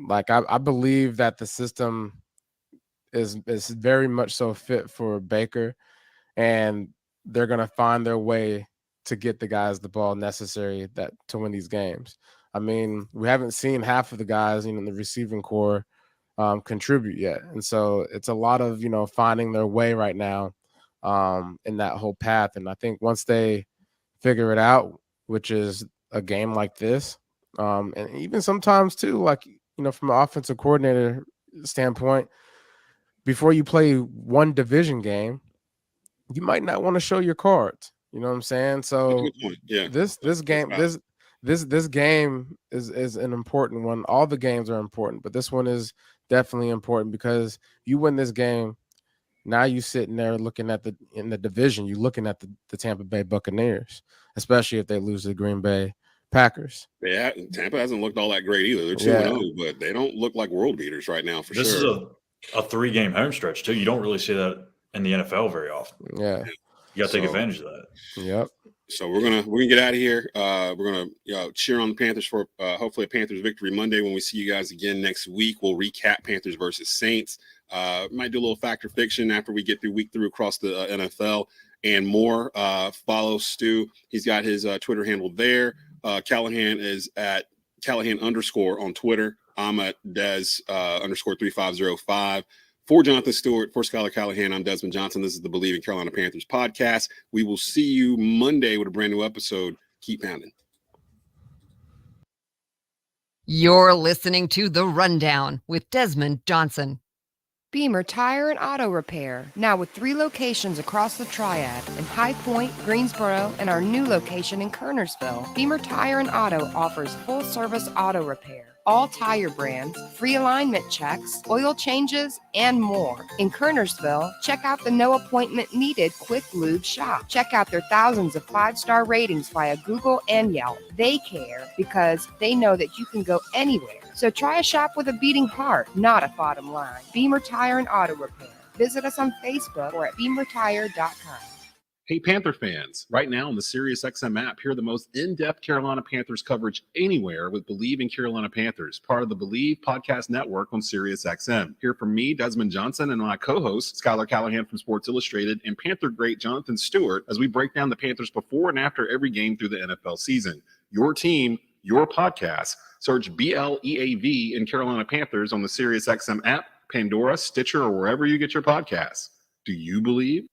like I believe that the system is very much so fit for Baker, and they're gonna find their way to get the guys the ball necessary to win these games. I mean, we haven't seen half of the guys, in the receiving core contribute yet, and so it's a lot of finding their way right now in that whole path. And I think once they figure it out, which is a game like this, and even sometimes too, like from an offensive coordinator standpoint, before you play one division game, you might not want to show your cards. You know what I'm saying? So this game is an important one. All the games are important, but this one is definitely important because you win this game. Now you sitting there looking at in the division, you're looking at the Tampa Bay Buccaneers, especially if they lose to the Green Bay Packers. Yeah, Tampa hasn't looked all that great either. They're 2-0, but they don't look like world beaters right now for sure. This is a 3-game home stretch too. You don't really see that in the NFL very often. Yeah. You got to take advantage of that. Yep. So we're gonna get out of here. We're gonna cheer on the Panthers for hopefully a Panthers victory Monday. When we see you guys again next week, we'll recap Panthers versus Saints. Might do a little factor fiction after we get through week 3 across the NFL and more. Follow Stu. He's got his Twitter handle there. Callahan is at Callahan_ on Twitter. I'm at Des _3505. For Jonathan Stewart, for Skylar Callahan, I'm Desmond Johnson. This is the Bleav in Carolina Panthers podcast. We will see you Monday with a brand new episode. Keep pounding. You're listening to The Rundown with Desmond Johnson. Beamer Tire and Auto Repair, now with 3 locations across the Triad in High Point, Greensboro, and our new location in Kernersville. Beamer Tire and Auto offers full-service auto repair, all tire brands, free alignment checks, oil changes, and more. In Kernersville, check out the no appointment needed Quick Lube shop. Check out their thousands of 5-star ratings via Google and Yelp. They care because they know that you can go anywhere. So try a shop with a beating heart, not a bottom line. Beamer Tire and Auto Repair. Visit us on Facebook or at beamertire.com. Hey, Panther fans, right now on the SiriusXM app, hear the most in-depth Carolina Panthers coverage anywhere with Bleav in Carolina Panthers, part of the Bleav podcast network on SiriusXM. Hear from me, Desmond Johnson, and my co-host, Skylar Callahan from Sports Illustrated, and Panther great Jonathan Stewart as we break down the Panthers before and after every game through the NFL season. Your team, your podcast. Search BLEAV in Carolina Panthers on the SiriusXM app, Pandora, Stitcher, or wherever you get your podcasts. Do you Bleav?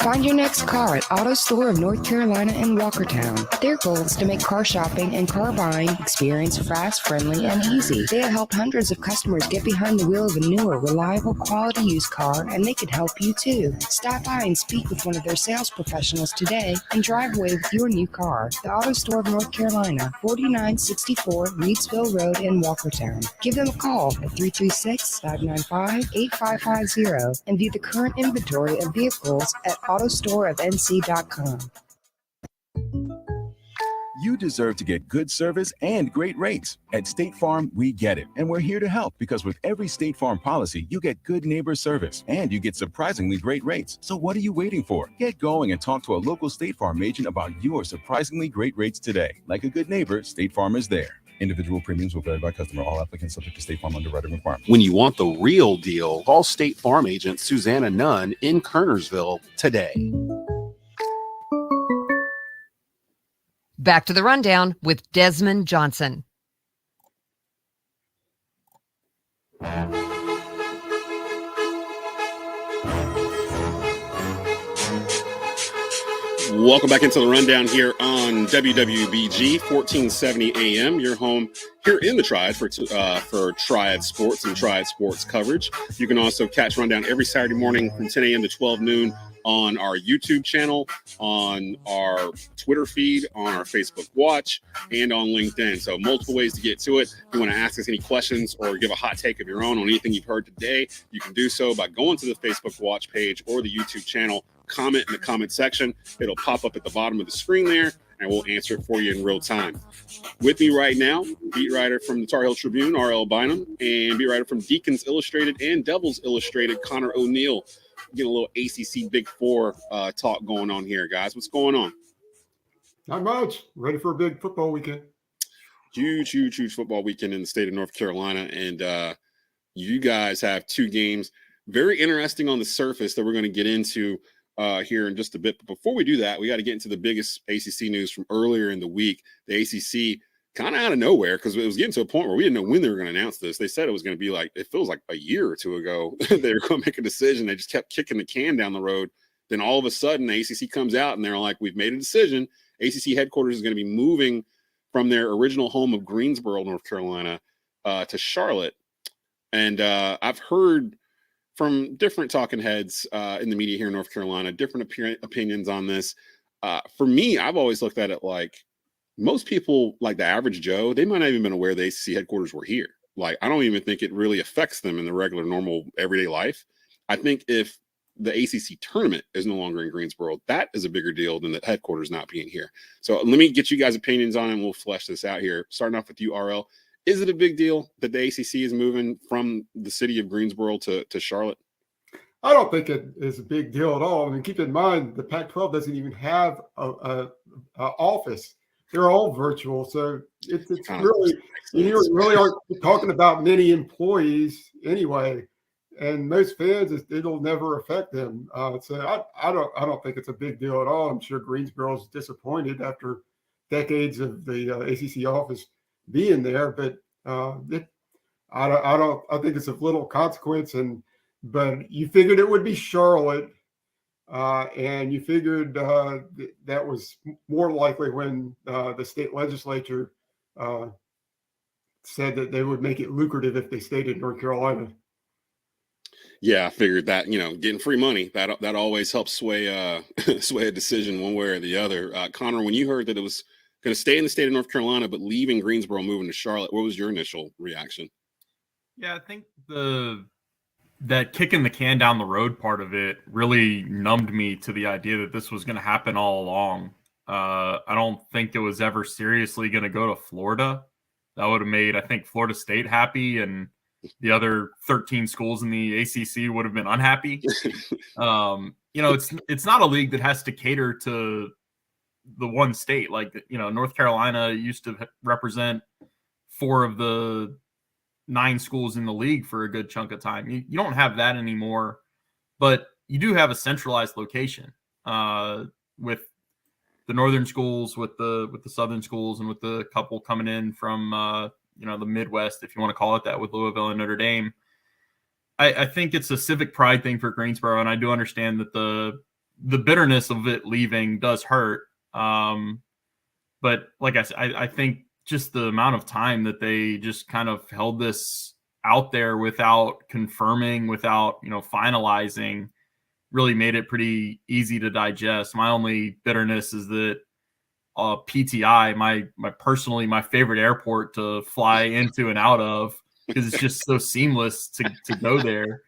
Find your next car at Auto Store of North Carolina in Walkertown. Their goal is to make car shopping and car buying experience fast, friendly, and easy. They have helped hundreds of customers get behind the wheel of a newer, reliable, quality used car, and they could help you too. Stop by and speak with one of their sales professionals today and drive away with your new car. The Auto Store of North Carolina, 4964 Reedsville Road in Walkertown. Give them a call at 336-595-8550 and view the current inventory of vehicles at autostoreofnc.com. You deserve to get good service and great rates. At State Farm, we get it. And we're here to help because with every State Farm policy, you get good neighbor service and you get surprisingly great rates. So what are you waiting for? Get going and talk to a local State Farm agent about your surprisingly great rates today. Like a good neighbor, State Farm is there. Individual premiums will vary by customer. All applicants subject to State Farm underwriting requirements. When you want the real deal, call State Farm agent Susanna Nunn in Kernersville today. Back to the rundown with Desmond Johnson. Welcome back into the rundown here on WWBG 1470 AM. Your home here in the Triad for Triad Sports and Triad Sports coverage. You can also catch Rundown every Saturday morning from 10 a.m. to 12 noon on our YouTube channel, on our Twitter feed, on our Facebook Watch, and on LinkedIn. So multiple ways to get to it. If you want to ask us any questions or give a hot take of your own on anything you've heard today, you can do so by going to the Facebook Watch page or the YouTube channel. Comment in the comment section. It'll pop up at the bottom of the screen there, and we'll answer it for you in real time. With me right now, beat writer from the Tar Heel Tribune, R.L. Bynum, and beat writer from Deacons Illustrated and Devils Illustrated, Conor O'Neill. Getting a little ACC Big Four talk going on here, guys. What's going on? Not much. Ready for a big football weekend. Huge football weekend in the state of North Carolina, and you guys have two games. Very interesting on the surface that we're going to get into here in just a bit. But before we do that, we got to get into the biggest ACC news from earlier in the week. The ACC kind of out of nowhere, because it was getting to a point where we didn't know when they were going to announce this. They said it was going to be like, it feels like a year or two ago, they were going to make a decision. They just kept kicking the can down the road. Then all of a sudden, the ACC comes out and they're like, we've made a decision. ACC headquarters is going to be moving from their original home of Greensboro, North Carolina, to Charlotte. And I've heard from different talking heads in the media here in North Carolina, different opinions on this. For me, I've always looked at it like most people, like the average Joe, they might not even been aware the ACC headquarters were here. Like, I don't even think it really affects them in the regular, normal, everyday life. I think if the ACC tournament is no longer in Greensboro, that is a bigger deal than the headquarters not being here. So let me get you guys' opinions on it, and we'll flesh this out here. Starting off with you, RL. Is it a big deal that the ACC is moving from the city of Greensboro to Charlotte? I don't think it is a big deal at all. I mean, keep in mind, the Pac-12 doesn't even have a office. They're all virtual. So it's really, you really aren't talking about many employees anyway. And most fans, it'll never affect them. So I don't think it's a big deal at all. I'm sure Greensboro's disappointed after decades of the ACC office being there, but I think it's of little consequence. But you figured it would be Charlotte, and you figured that was more likely when the state legislature said that they would make it lucrative if they stayed in North Carolina. Yeah, I figured that, getting free money, that always helps sway a decision one way or the other. Conor, when you heard that it was going to stay in the state of North Carolina, but leaving Greensboro, moving to Charlotte. What was your initial reaction? Yeah, I think that kicking the can down the road part of it really numbed me to the idea that this was going to happen all along. I don't think it was ever seriously going to go to Florida. That would have made, I think, Florida State happy, and the other 13 schools in the ACC would have been unhappy. It's not a league that has to cater to the one state. Like, North Carolina used to represent 4 of the 9 schools in the league for a good chunk of time. You don't have that anymore, but you do have a centralized location with the northern schools, with the southern schools, and with the couple coming in from the Midwest, if you want to call it that, with Louisville and Notre Dame. I think it's a civic pride thing for Greensboro, and I do understand that the bitterness of it leaving does hurt. But like I said, I think just the amount of time that they just kind of held this out there without confirming, without, finalizing, really made it pretty easy to digest. My only bitterness is that PTI, my favorite airport to fly into and out of, because it's just so seamless to go there.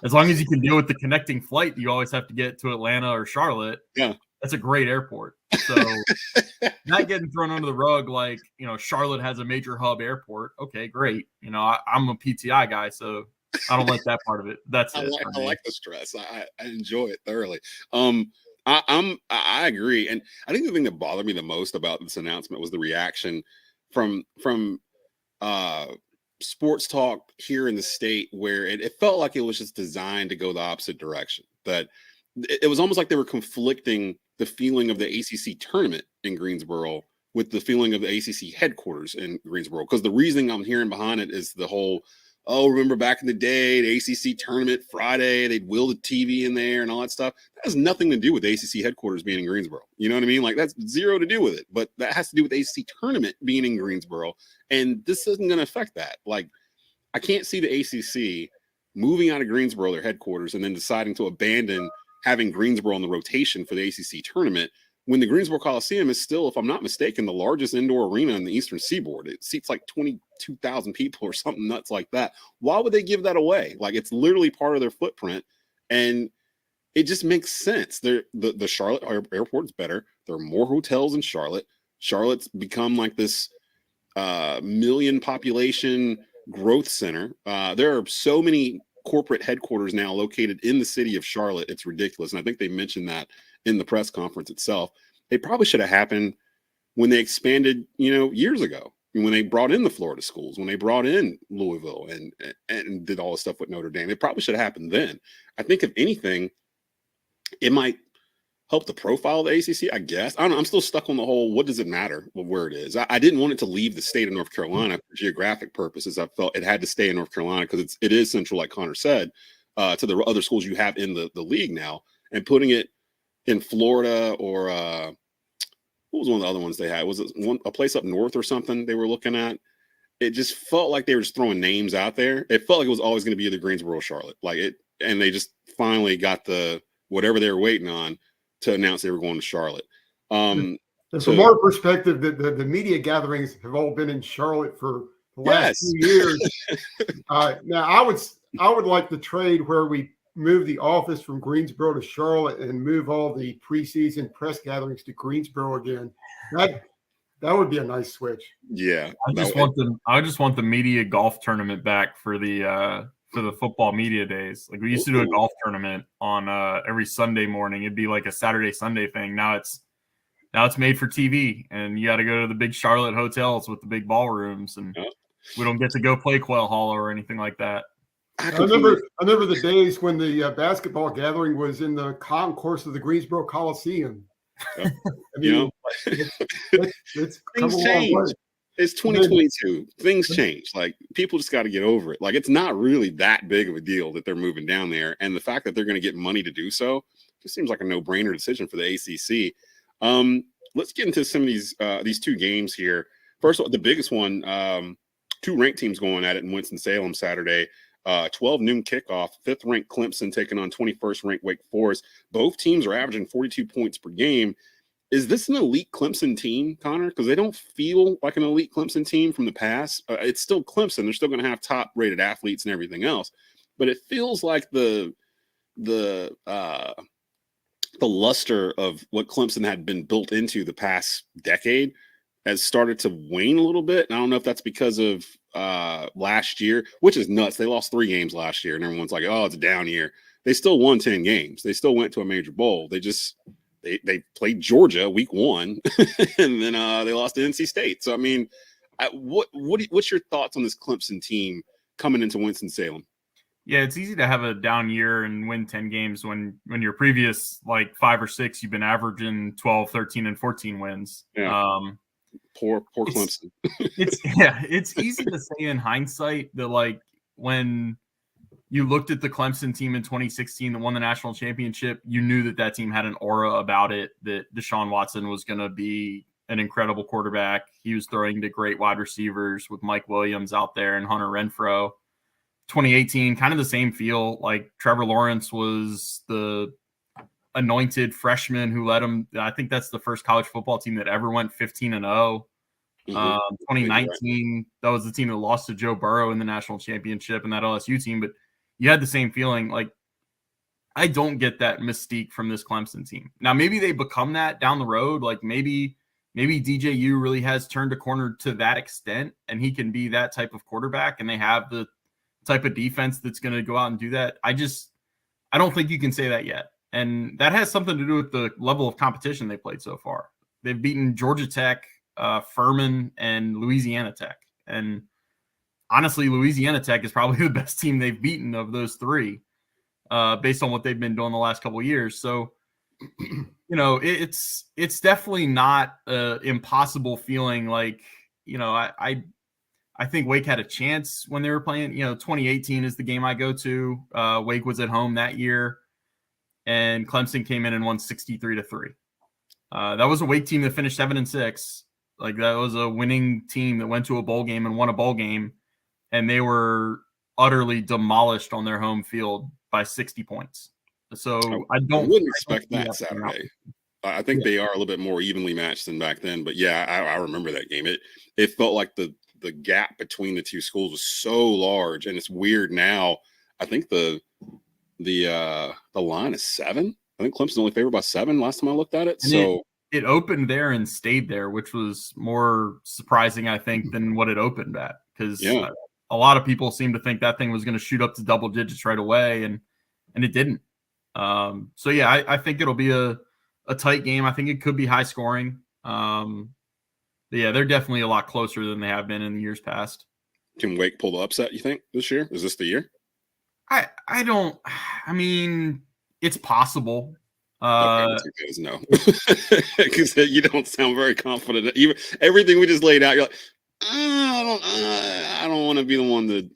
As long as you can deal with the connecting flight, you always have to get to Atlanta or Charlotte. Yeah. That's a great airport. So not getting thrown under the rug like, Charlotte has a major hub airport. Okay, great. I'm a PTI guy, so I don't like that part of it. That's I it. I like the stress. I enjoy it thoroughly. I agree. And I think the thing that bothered me the most about this announcement was the reaction from sports talk here in the state, where it felt like it was just designed to go the opposite direction. That it was almost like they were conflicting the feeling of the ACC tournament in Greensboro with the feeling of the ACC headquarters in Greensboro. Because the reasoning I'm hearing behind it is the whole, remember back in the day, the ACC tournament Friday, they'd wheel the TV in there and all that stuff. That has nothing to do with ACC headquarters being in Greensboro. You know what I mean? Like, that's zero to do with it. But that has to do with the ACC tournament being in Greensboro. And this isn't going to affect that. Like, I can't see the ACC moving out of Greensboro, their headquarters, and then deciding to abandon having Greensboro on the rotation for the ACC tournament, when the Greensboro Coliseum is still, if I'm not mistaken, the largest indoor arena in the Eastern Seaboard. It seats like 22,000 people or something nuts like that. Why would they give that away? Like, it's literally part of their footprint, and it just makes sense. The Charlotte airport's better. There are more hotels in Charlotte. Charlotte's become like this million population growth center. There are so many corporate headquarters now located in the city of Charlotte. It's ridiculous. And I think they mentioned that in the press conference itself. It probably should have happened when they expanded, years ago, when they brought in the Florida schools, when they brought in Louisville and did all the stuff with Notre Dame. It probably should have happened then. I think if anything, it might help the profile of the ACC, I guess. I don't know. I'm still stuck on the whole, what does it matter where it is? I didn't want it to leave the state of North Carolina for geographic purposes. I felt it had to stay in North Carolina because it is central, like Conor said, to the other schools you have in the league now. And putting it in Florida or what was one of the other ones they had? Was it a place up north or something they were looking at? It just felt like they were just throwing names out there. It felt like it was always going to be either Greensboro or Charlotte. And they just finally got the whatever they were waiting on to announce they were going to Charlotte. And from our perspective, the media gatherings have all been in Charlotte for the last few years. Now, I would like the trade where we move the office from Greensboro to Charlotte and move all the preseason press gatherings to Greensboro again. That would be a nice switch. Yeah, I just want the media golf tournament back for the football media days. Like, we used to do a golf tournament on every Sunday morning. It'd be like a Saturday Sunday thing. Now it's made for TV, and you got to go to the big Charlotte hotels with the big ballrooms, and we don't get to go play Quail Hollow or anything like that. I remember the days when the basketball gathering was in the concourse of the Greensboro Coliseum. I mean, it's come a long way. It's 2022. Things change. Like, people just got to get over it. Like, it's not really that big of a deal that they're moving down there. And the fact that they're going to get money to do so just seems like a no-brainer decision for the ACC. Let's get into some of these two games here. First of all, the biggest one, two ranked teams going at it in Winston-Salem Saturday. 12 noon kickoff, 5th-ranked Clemson taking on 21st-ranked Wake Forest. Both teams are averaging 42 points per game. is this an elite Clemson team, Conor? Because they don't feel like an elite Clemson team from the past. It's still Clemson. They're still going to have top-rated athletes and everything else, but it feels like the luster of what Clemson had been built into the past decade has started to wane a little bit. And I don't know if that's because of last year, which is nuts. They lost 3 games last year, and everyone's like, "Oh, it's a down year." They still won 10 games. They still went to a major bowl. They played Georgia week 1, and then they lost to NC State. So I mean, what's your thoughts on this Clemson team coming into Winston-Salem? Yeah, it's easy to have a down year and win 10 games when your previous like 5 or 6 you've been averaging 12, 13, and 14 wins. Yeah. Poor Clemson. It's easy to say in hindsight that like when you looked at the Clemson team in 2016 that won the national championship, you knew that team had an aura about it, that Deshaun Watson was going to be an incredible quarterback. He was throwing to great wide receivers with Mike Williams out there and Hunter Renfrow. 2018, kind of the same feel. Like Trevor Lawrence was the anointed freshman who led him. I think that's the first college football team that ever went 15-0. 2019, that was the team that lost to Joe Burrow in the national championship and that LSU team. But you had the same feeling. Like, I don't get that mystique from this Clemson team. Now, maybe they become that down the road. Like maybe DJU really has turned a corner to that extent and he can be that type of quarterback and they have the type of defense that's going to go out and do that. I don't think you can say that yet. And that has something to do with the level of competition they played so far. They've beaten Georgia Tech, Furman, and Louisiana Tech. And honestly, Louisiana Tech is probably the best team they've beaten of those 3 based on what they've been doing the last couple of years. So, it's definitely not impossible feeling like, I think Wake had a chance when they were playing. 2018 is the game I go to. Wake was at home that year, and Clemson came in and won 63-3. That was a Wake team that finished 7-6. Like that was a winning team that went to a bowl game and won a bowl game, and they were utterly demolished on their home field by 60 points. So I wouldn't expect that Saturday. I think they are a little bit more evenly matched than back then. But yeah, I remember that game. It felt like the gap between the 2 schools was so large, and it's weird now. I think the line is 7. I think Clemson only favored by 7 last time I looked at it. And so it opened there and stayed there, which was more surprising, I think, than what it opened at. Because a lot of people seem to think that thing was going to shoot up to double digits right away, and it didn't. So yeah, I think it'll be a tight game. I think it could be high scoring. Yeah, they're definitely a lot closer than they have been in the years past. Can Wake pull the upset, you think, this year? Is this the year? I mean, it's possible. No, because you don't sound very confident. Even everything we just laid out, you're like, I don't want to be the one that.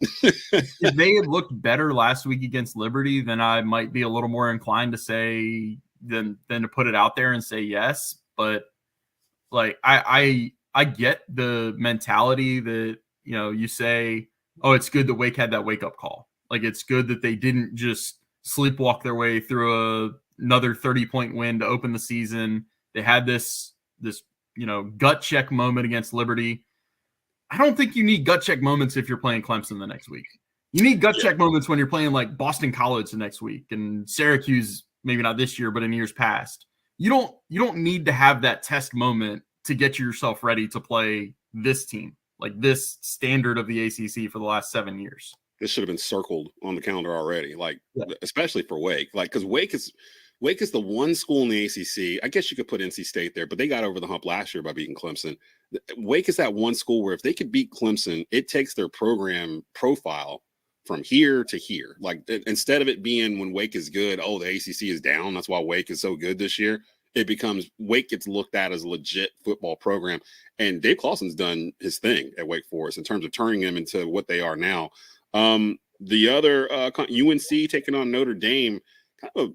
If they had looked better last week against Liberty, then I might be a little more inclined to say than to put it out there and say yes. But like I get the mentality that you say, oh, it's good that Wake had that wake up call. Like it's good that they didn't just sleepwalk their way through another 30-point win to open the season. They had this gut check moment against Liberty. I don't think you need gut check moments if you're playing Clemson the next week. You need gut check moments when you're playing like Boston College the next week and Syracuse, maybe not this year, but in years past. You don't need to have that test moment to get yourself ready to play this team, like this standard of the ACC for the last 7 years. This should have been circled on the calendar already, especially for Wake. Like, because Wake is the one school in the ACC. I guess you could put NC State there, but they got over the hump last year by beating Clemson. Wake is that one school where if they could beat Clemson, it takes their program profile from here to here. Like instead of it being when Wake is good, oh, the ACC is down, that's why Wake is so good this year. It becomes Wake gets looked at as a legit football program. And Dave Clawson's done his thing at Wake Forest in terms of turning them into what they are now. The other UNC taking on Notre Dame, kind of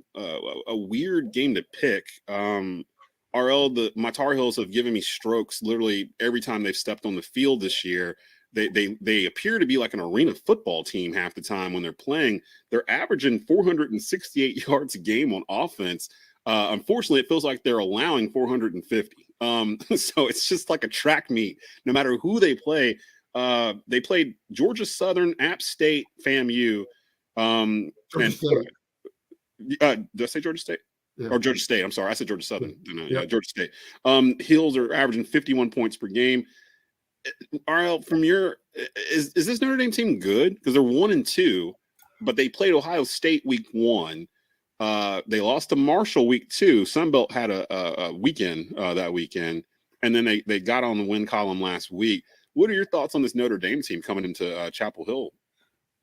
a weird game to pick. RL, my Tar Heels have given me strokes literally every time they've stepped on the field this year. They appear to be like an arena football team half the time when they're playing. They're averaging 468 yards a game on offense. Unfortunately, it feels like they're allowing 450. So it's just like a track meet. No matter who they play, they played Georgia Southern, App State, FAMU. Georgia State. Did I say Georgia State? Yeah. Or Georgia State? I'm sorry, I said Georgia Southern. No, Yeah. yeah, Georgia State. Heels are averaging 51 points per game. RL, from your is this Notre Dame team good? Because they're 1-2, but they played Ohio State week 1. They lost to Marshall week 2. Sunbelt had a weekend that weekend, and then they got on the win column last week. What are your thoughts on this Notre Dame team coming into Chapel Hill?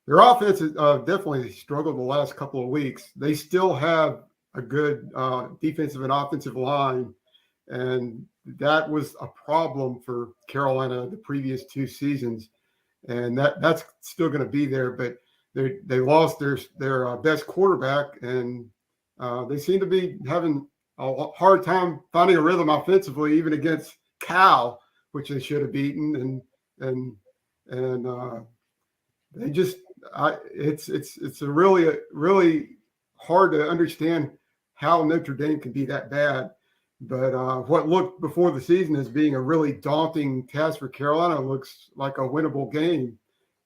Their offense has definitely struggled the last couple of weeks. They still have a good defensive and offensive line, and that was a problem for Carolina the previous 2 seasons, and that's still going to be there. But they lost their best quarterback, and they seem to be having a hard time finding a rhythm offensively, even against Cal, which they should have beaten, and they just it's a really hard to understand how Notre Dame can be that bad. But what looked before the season as being a really daunting task for Carolina looks like a winnable game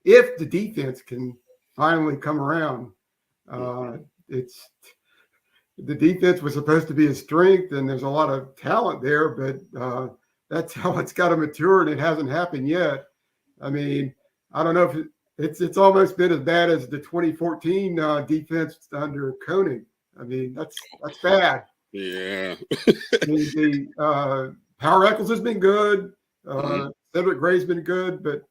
if the defense can finally come around. It's the defense was supposed to be a strength, and there's a lot of talent there, but that talent's got to mature, and it hasn't happened yet. I mean, I don't know if it's almost been as bad as the 2014 defense under Koenig. I mean, that's bad. Yeah. the Power Eccles has been good. Cedric Gray's been good, but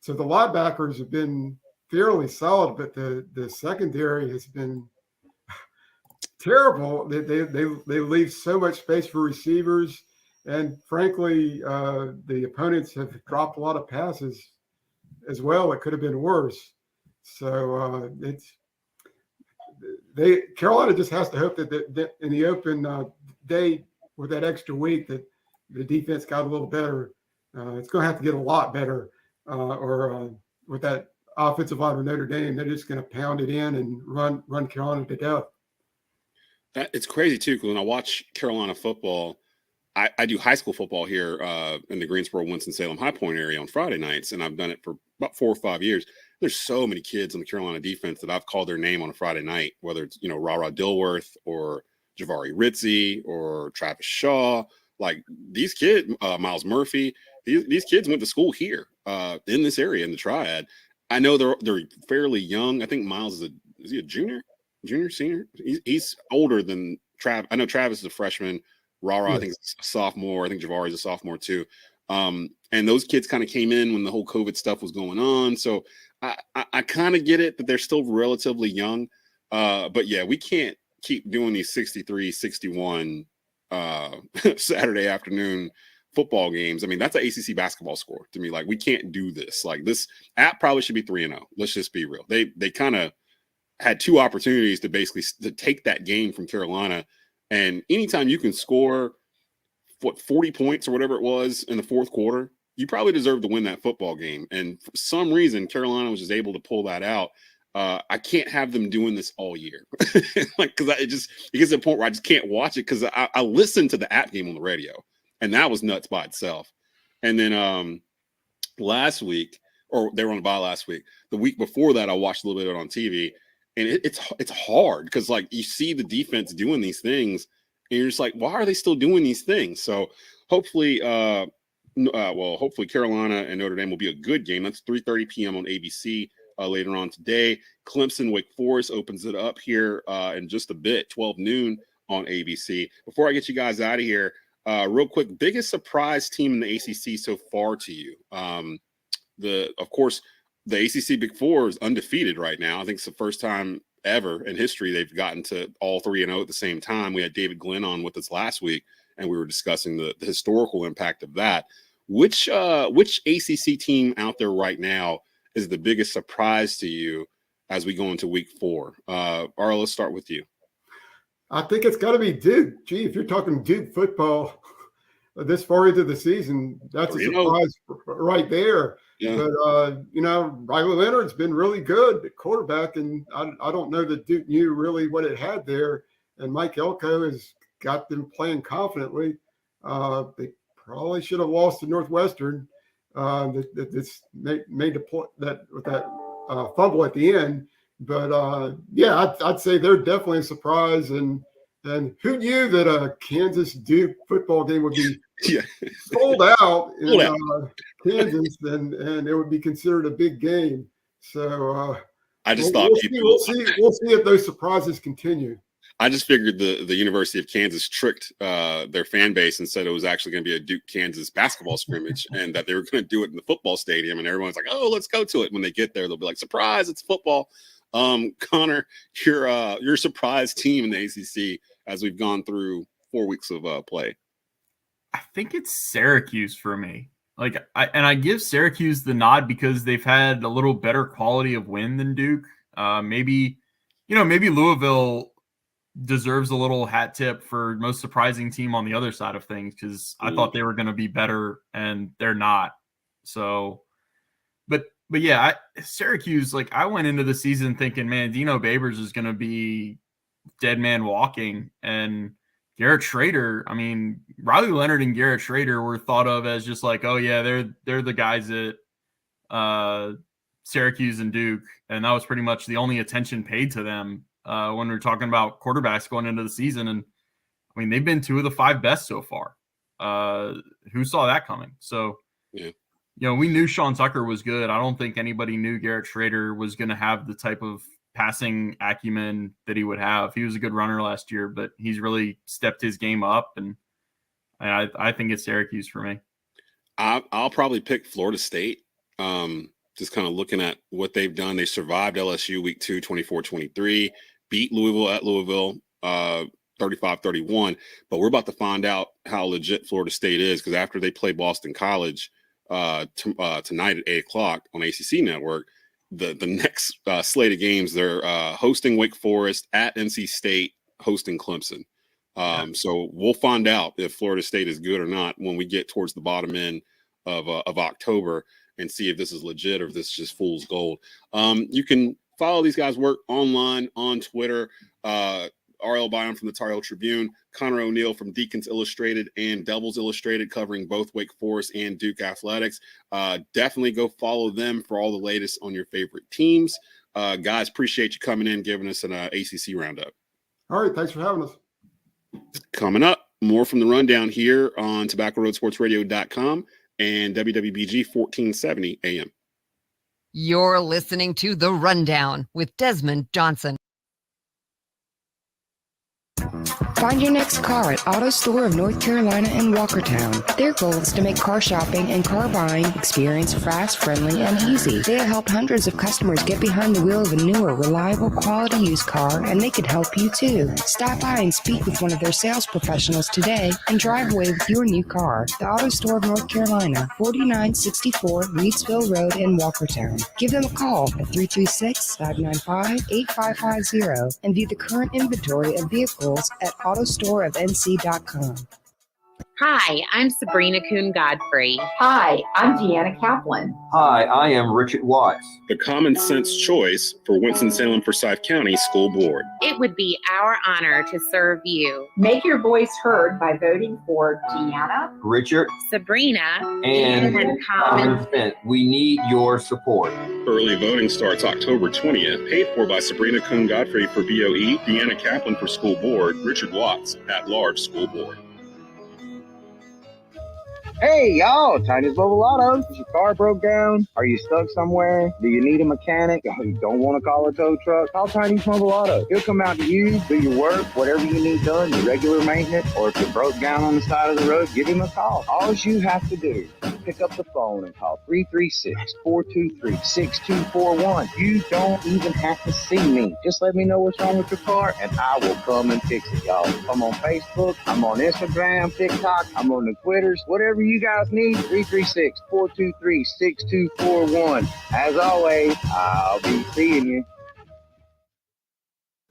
so the linebackers have been fairly solid, but the secondary has been terrible. They leave so much space for receivers, and frankly, the opponents have dropped a lot of passes as well. It could have been worse. So Carolina just has to hope that in the open day with that extra week that the defense got a little better. It's going to have to get a lot better, or with that offensive line of Notre Dame, they're just going to pound it in and run Carolina to death. It's crazy too, because when I watch Carolina football, I do high school football here in the Greensboro, Winston-Salem, High Point area on Friday nights, and I've done it for about 4 or 5 years. There's so many kids on the Carolina defense that I've called their name on a Friday night, whether it's, Rara Dilworth or Javari Ritzy or Travis Shaw. Like these kids, Miles Murphy, these kids went to school here in this area in the Triad. I know they're fairly young. I think Miles is he a junior, senior? He's older than Travis. I know Travis is a freshman. Rara, I think, is a sophomore. I think Javari's a sophomore too. And those kids kind of came in when the whole COVID stuff was going on. So I kind of get it that they're still relatively young. But yeah, we can't keep doing these 63-61 Saturday afternoon football games. I mean, that's an ACC basketball score to me. Like, we can't do this. Like, this app probably should be 3-0. Let's just be real. They kind of had 2 opportunities to basically to take that game from Carolina. And anytime you can score 40 points or whatever it was in the fourth quarter, you probably deserve to win that football game. And for some reason, Carolina was just able to pull that out. I can't have them doing this all year. Like, because it gets to the point where I just can't watch it, because I listened to the app game on the radio, and that was nuts by itself. And then last week, or they were on the bye last week, the week before that, I watched a little bit of it on TV, and it's hard because, like, you see the defense doing these things, and you're just like, why are they still doing these things? So hopefully, hopefully Carolina and Notre Dame will be a good game. That's 3:30 p.m. on ABC later on today. Clemson, Wake Forest opens it up here in just a bit, 12 noon on ABC. Before I get you guys out of here, real quick, biggest surprise team in the ACC so far to you? Of course, the ACC Big Four is undefeated right now. I think it's the first time ever in history they've gotten to all 3-0 at the same time. We had David Glenn on with us last week, and we were discussing the historical impact of that. Which ACC team out there right now is the biggest surprise to you as we go into week 4? Arla, let's start with you. I think it's got to be Duke. Gee, if you're talking Duke football this far into the season, that's a surprise right there. Yeah. But, Riley Leonard's been really good at quarterback, and I don't know that Duke knew really what it had there. and Mike Elko has got them playing confidently. They probably should have lost to Northwestern. That's made the point that with that fumble at the end. But yeah, I'd say they're definitely a surprise. And who knew that a Kansas Duke football game would be sold out in Kansas, and it would be considered a big game. So I just thought we'll see if those surprises continue. I just figured the University of Kansas tricked their fan base and said it was actually going to be a Duke-Kansas basketball scrimmage and that they were going to do it in the football stadium. And everyone's like, oh, let's go to it. When they get there, they'll be like, surprise, it's football. Conor, your surprise team in the ACC as we've gone through 4 weeks of play. I think it's Syracuse for me. I give Syracuse the nod because they've had a little better quality of win than Duke. Maybe Louisville deserves a little hat tip for most surprising team on the other side of things, because I thought they were going to be better and they're not. So, but yeah, Syracuse, I went into the season thinking, man, Dino Babers is going to be dead man walking, and Garrett Schrader, Riley Leonard and Garrett Schrader were thought of as just oh yeah, they're the guys at Syracuse and Duke, and that was pretty much the only attention paid to them when we were talking about quarterbacks going into the season. And they've been 2 of the 5 best so far. Who saw that coming? So yeah, we knew Sean Tucker was good. I don't think anybody knew Garrett Schrader was going to have the type of passing acumen that he would have. He was a good runner last year, but he's really stepped his game up, and I think it's Syracuse for me. I'll probably pick Florida State. Just kind of looking at what they've done. They survived LSU week 2, 24-23, beat Louisville at Louisville 35-31. But we're about to find out how legit Florida State is, because after they play Boston College tonight at 8 o'clock on ACC Network, the next slate of games, they're hosting Wake Forest, at NC State, hosting Clemson. So we'll find out if Florida State is good or not when we get towards the bottom end of October, and see if this is legit or if this is just fool's gold. You can follow these guys' work online on Twitter. R.L. Bynum from the Tar Heel Tribune, Conor O'Neill from Deacons Illustrated and Devils Illustrated, covering both Wake Forest and Duke athletics. Definitely go follow them for all the latest on your favorite teams. Guys, appreciate you coming in, giving us an ACC roundup. All right, thanks for having us. Coming up, more from the rundown here on TobaccoRoadSportsRadio.com and WWBG 1470 AM. You're listening to The Rundown with Desmond Johnson. Find your next car at Auto Store of North Carolina in Walkertown. Their goal is to make car shopping and car buying experience fast, friendly, and easy. They have helped hundreds of customers get behind the wheel of a newer, reliable, quality used car, and they could help you too. Stop by and speak with one of their sales professionals today and drive away with your new car. The Auto Store of North Carolina, 4964 Reedsville Road in Walkertown. Give them a call at 336-595-8550 and view the current inventory of vehicles at autostoreofnc.com. Hi, I'm Sabrina Kuhn-Godfrey. Hi, I'm Deanna Kaplan. Hi, I am Richard Watts. The common sense choice for Winston-Salem Forsyth County School Board. It would be our honor to serve you. Make your voice heard by voting for Deanna, Richard, Sabrina, and Common Sense. We need your support. Early voting starts October 20th. Paid for by Sabrina Kuhn-Godfrey for BOE, Deanna Kaplan for School Board, Richard Watts at Large School Board. Hey, y'all, Tiny's Mobile Auto. Is your car broke down? Are you stuck somewhere? Do you need a mechanic? You don't want to call a tow truck? Call Tiny's Mobile Auto. He'll come out to you, do your work, whatever you need done, your regular maintenance, or if you're broke down on the side of the road, give him a call. All you have to do is pick up the phone and call 336-423-6241. You don't even have to see me. Just let me know what's wrong with your car, and I will come and fix it, y'all. I'm on Facebook, I'm on Instagram, TikTok, I'm on the Twitters, whatever you guys need, 336-423-6241. As always, I'll be seeing you.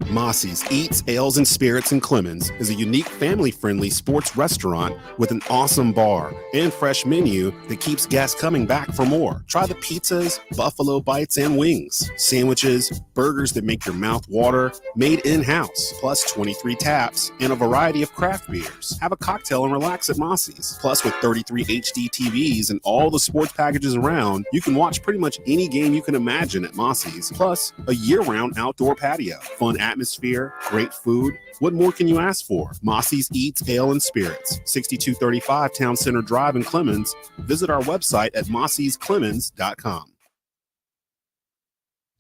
Mossy's Eats, Ales, and Spirits in Clemens is a unique family-friendly sports restaurant with an awesome bar and fresh menu that keeps guests coming back for more. Try the pizzas, buffalo bites, and wings, sandwiches, burgers that make your mouth water, made in-house, plus 23 taps, and a variety of craft beers. Have a cocktail and relax at Mossy's. Plus, with 33 HD TVs and all the sports packages around, you can watch pretty much any game you can imagine at Mossy's. Plus, a year-round outdoor patio, fun atmosphere, great food. What more can you ask for? Mossy's Eats, Ale, and Spirits, 6235 Town Center Drive in Clemens. Visit our website at mossy'sclemens.com.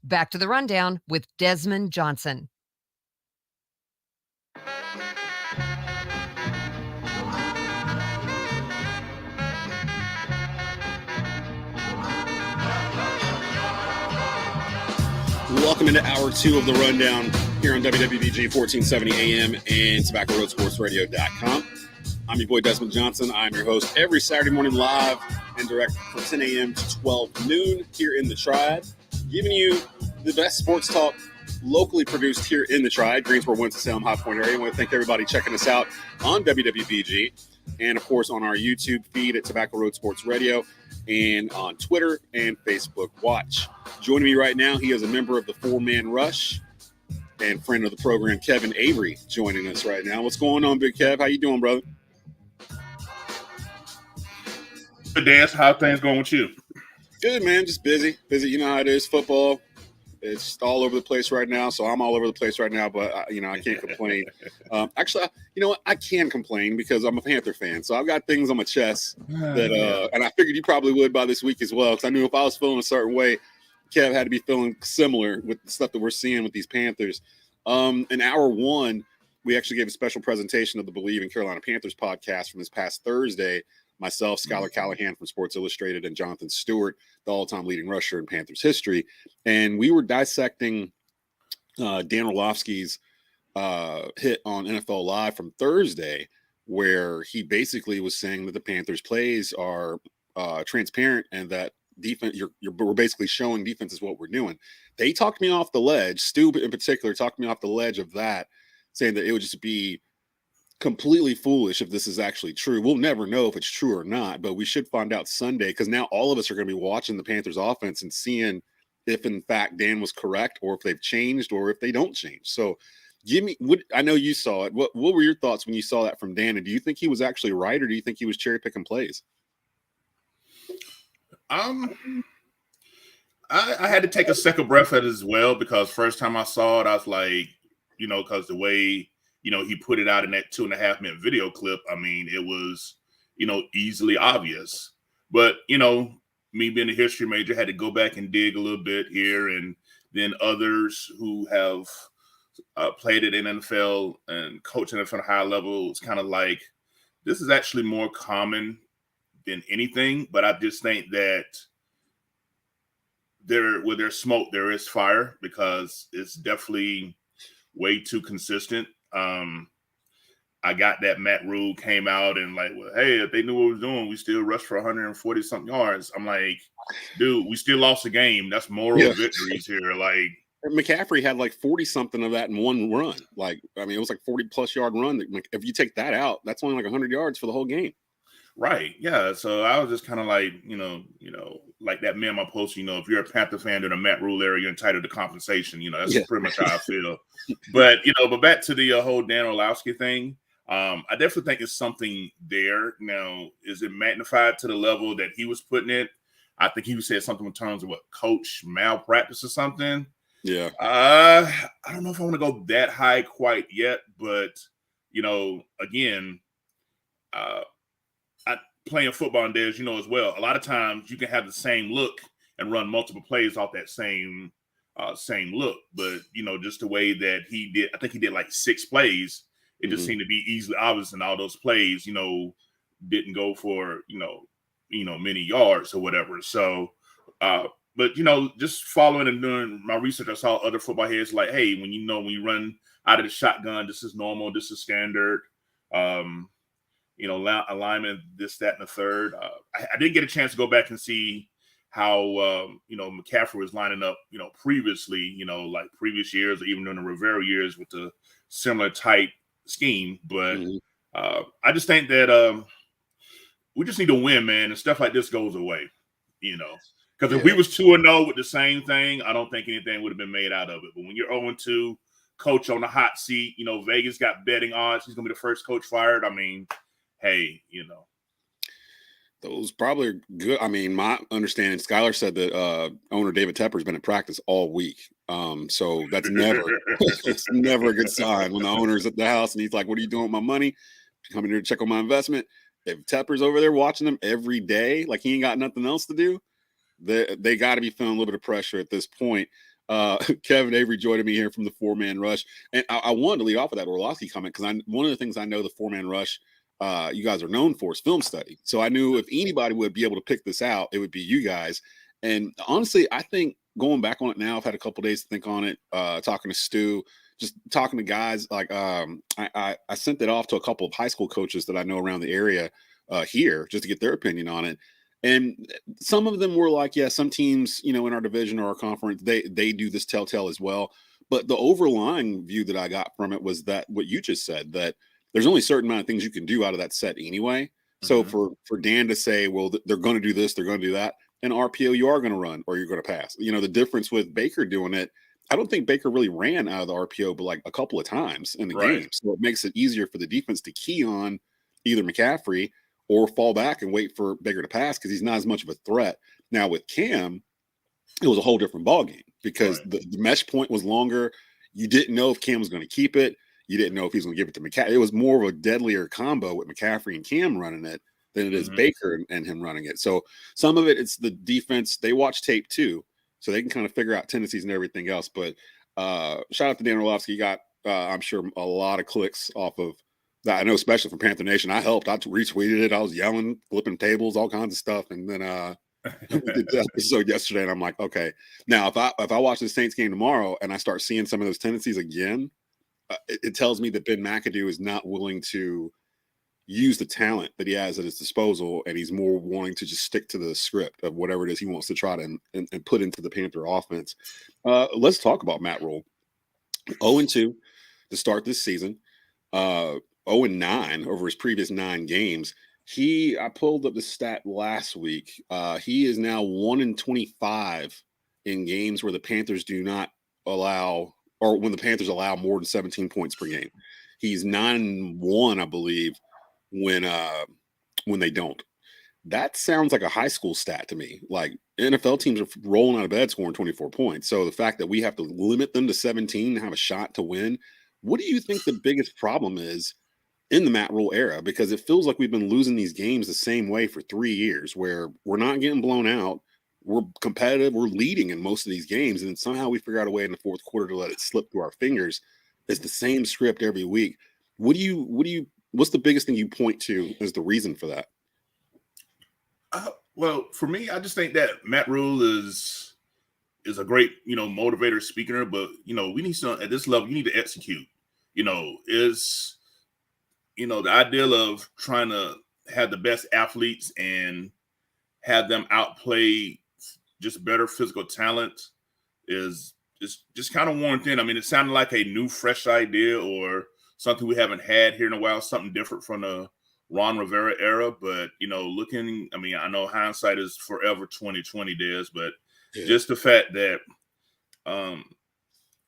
Back to the rundown with Desmond Johnson. Welcome into hour 2 of the rundown here on WWBG 1470 AM and TobaccoRoadSportsRadio.com. I'm your boy Desmond Johnson. I'm your host every Saturday morning live and direct from 10 a.m. to 12 noon here in the Triad, giving you the best sports talk locally produced here in the Triad, Greensboro, Winston-Salem, High Point area. I want to thank everybody checking us out on WWBG and, of course, on our YouTube feed at Tobacco Road Sports Radio and on Twitter and Facebook Watch. Joining me right now, he is a member of the Four-Man Rush and friend of the program, Kevin Avery, joining us right now. What's going on, Big Kev? How you doing, brother? Good, Dance. How things going with you? Good, man. Just busy. You know how it is. Football. It's all over the place right now, so I'm all over the place right now, but, I can't complain. Actually, you know what? I can complain because I'm a Panther fan, so I've got things on my chest that and I figured you probably would by this week as well, because I knew if I was feeling a certain way, Kev had to be feeling similar with the stuff that we're seeing with these Panthers. In hour 1, we actually gave a special presentation of the Bleav in Carolina Panthers podcast from this past Thursday. Myself, Skylar Callahan from Sports Illustrated, and Jonathan Stewart, the all-time leading rusher in Panthers history. And we were dissecting Dan Orlovsky's hit on NFL Live from Thursday, where he basically was saying that the Panthers' plays are transparent and that defense, we're basically showing defense is what we're doing. They talked me off the ledge. Stu in particular talked me off the ledge of that, saying that it would just be completely foolish if this is actually true. We'll never know if it's true or not, but we should find out Sunday, because now all of us are going to be watching the Panthers offense and seeing if in fact Dan was correct, or if they've changed, or if they don't change. So I know you saw it. What were your thoughts when you saw that from Dan? And do you think he was actually right, or do you think he was cherry picking plays? I had to take a second breath at it as well, because first time I saw it, I was like, because the way he put it out in that 2.5-minute video clip, I mean, it was, easily obvious. But, me being a history major, had to go back and dig a little bit here. And then others who have played it in NFL and coached NFL at a high level, it's kind of like, this is actually more common than anything. But I just think that where there's smoke, there is fire, because it's definitely way too consistent. I got that Matt Rhule came out and like, well, hey, if they knew what we was doing, we still rushed for 140 something yards. I'm like, dude, we still lost the game. That's moral victories here. Like, McCaffrey had like 40 something of that in one run. Like, I mean, it was like 40 plus yard run. If you take that out, that's only like 100 yards for the whole game. Right. Yeah. So I was just kind of like, like that meme I posted, if you're a Panther fan in a Matt Rhule era, you're entitled to compensation. That's pretty much how I feel. But, but back to the whole Dan Orlovsky thing. I definitely think it's something there. Now, is it magnified to the level that he was putting it? I think he said something in terms of coach malpractice or something. Yeah. I don't know if I want to go that high quite yet, but, again, playing football and as as well, a lot of times you can have the same look and run multiple plays off that same look. But, just the way that he did, I think he did like 6 plays. It just seemed to be easily obvious in all those plays, didn't go for, many yards or whatever. So, but, just following and doing my research, I saw other football heads like, hey, when when you run out of the shotgun, this is normal, this is standard. Alignment, this, that, and the third. I didn't get a chance to go back and see how McCaffrey was lining up, previously, like previous years or even during the Rivera years with the similar type scheme. But I just think that we just need to win, man, and stuff like this goes away, because if we was 2-0 with the same thing, I don't think anything would have been made out of it. But when you're 0-2, coach on the hot seat, Vegas got betting odds. He's going to be the first coach fired. I mean, hey, Those probably are good. I mean, my understanding, Skylar said that owner David Tepper has been in practice all week. So that's never it's never a good sign when the owner's at the house and he's like, "What are you doing with my money? Coming here to check on my investment." If Tepper's over there watching them every day, like he ain't got nothing else to do, they got to be feeling a little bit of pressure at this point. Kevin Avery joining me here from the 4-man rush. And I wanted to lead off with that Orlowski comment because one of the things I know the 4-man rush you guys are known for is film study. So I knew if anybody would be able to pick this out, it would be you guys. And honestly, I think going back on it now, I've had a couple days to think on it, talking to Stu, just talking to guys. Like I sent it off to a couple of high school coaches that I know around the area here just to get their opinion on it. And some of them were like, yeah, some teams, in our division or our conference, they do this telltale as well. But the overlying view that I got from it was that what you just said, that there's only a certain amount of things you can do out of that set anyway. So for Dan to say, well, they're going to do this, they're going to do that, and RPO you are going to run or you're going to pass. The difference with Baker doing it, I don't think Baker really ran out of the RPO, but like a couple of times in the game. So it makes it easier for the defense to key on either McCaffrey or fall back and wait for Baker to pass because he's not as much of a threat. Now with Cam, it was a whole different ballgame because the mesh point was longer. You didn't know if Cam was going to keep it. You didn't know if he was going to give it to McCaffrey. It was more of a deadlier combo with McCaffrey and Cam running it than it is Baker and him running it. So some of it's the defense. They watch tape too, so they can kind of figure out tendencies and everything else. But shout out to Dan Orlovsky. Got, I'm sure, a lot of clicks off of that. I know, especially from Panther Nation. I helped. I retweeted it. I was yelling, flipping tables, all kinds of stuff. And then we did the episode yesterday, and I'm like, okay. Now, if I watch the Saints game tomorrow and I start seeing some of those tendencies again, it tells me that Ben McAdoo is not willing to use the talent that he has at his disposal, and he's more wanting to just stick to the script of whatever it is he wants to try to and put into the Panther offense. Let's talk about Matt Rhule. 0-2 to start this season. 0-9 over his previous 9 games. I pulled up the stat last week. He is now 1-25 in games where the Panthers do not allow, or when the Panthers allow more than 17 points per game. He's 9-1, I believe, when they don't. That sounds like a high school stat to me. Like NFL teams are rolling out of bed scoring 24 points. So the fact that we have to limit them to 17 and have a shot to win, what do you think the biggest problem is in the Matt Rhule era? Because it feels like we've been losing these games the same way for 3 years, where we're not getting blown out. We're competitive. We're leading in most of these games. And then somehow we figure out a way in the fourth quarter to let it slip through our fingers. It's the same script every week. What's the biggest thing you point to as the reason for that? Well, for me, I just think that Matt Rhule is a great, motivator, speaker, but, we need some at this level, you need to execute, is, the ideal of trying to have the best athletes and have them outplay just better physical talent is just kind of worn thin. I mean, it sounded like a new, fresh idea or something we haven't had here in a while, something different from the Ron Rivera era. But, I know hindsight is forever 2020, Des, but just the fact that,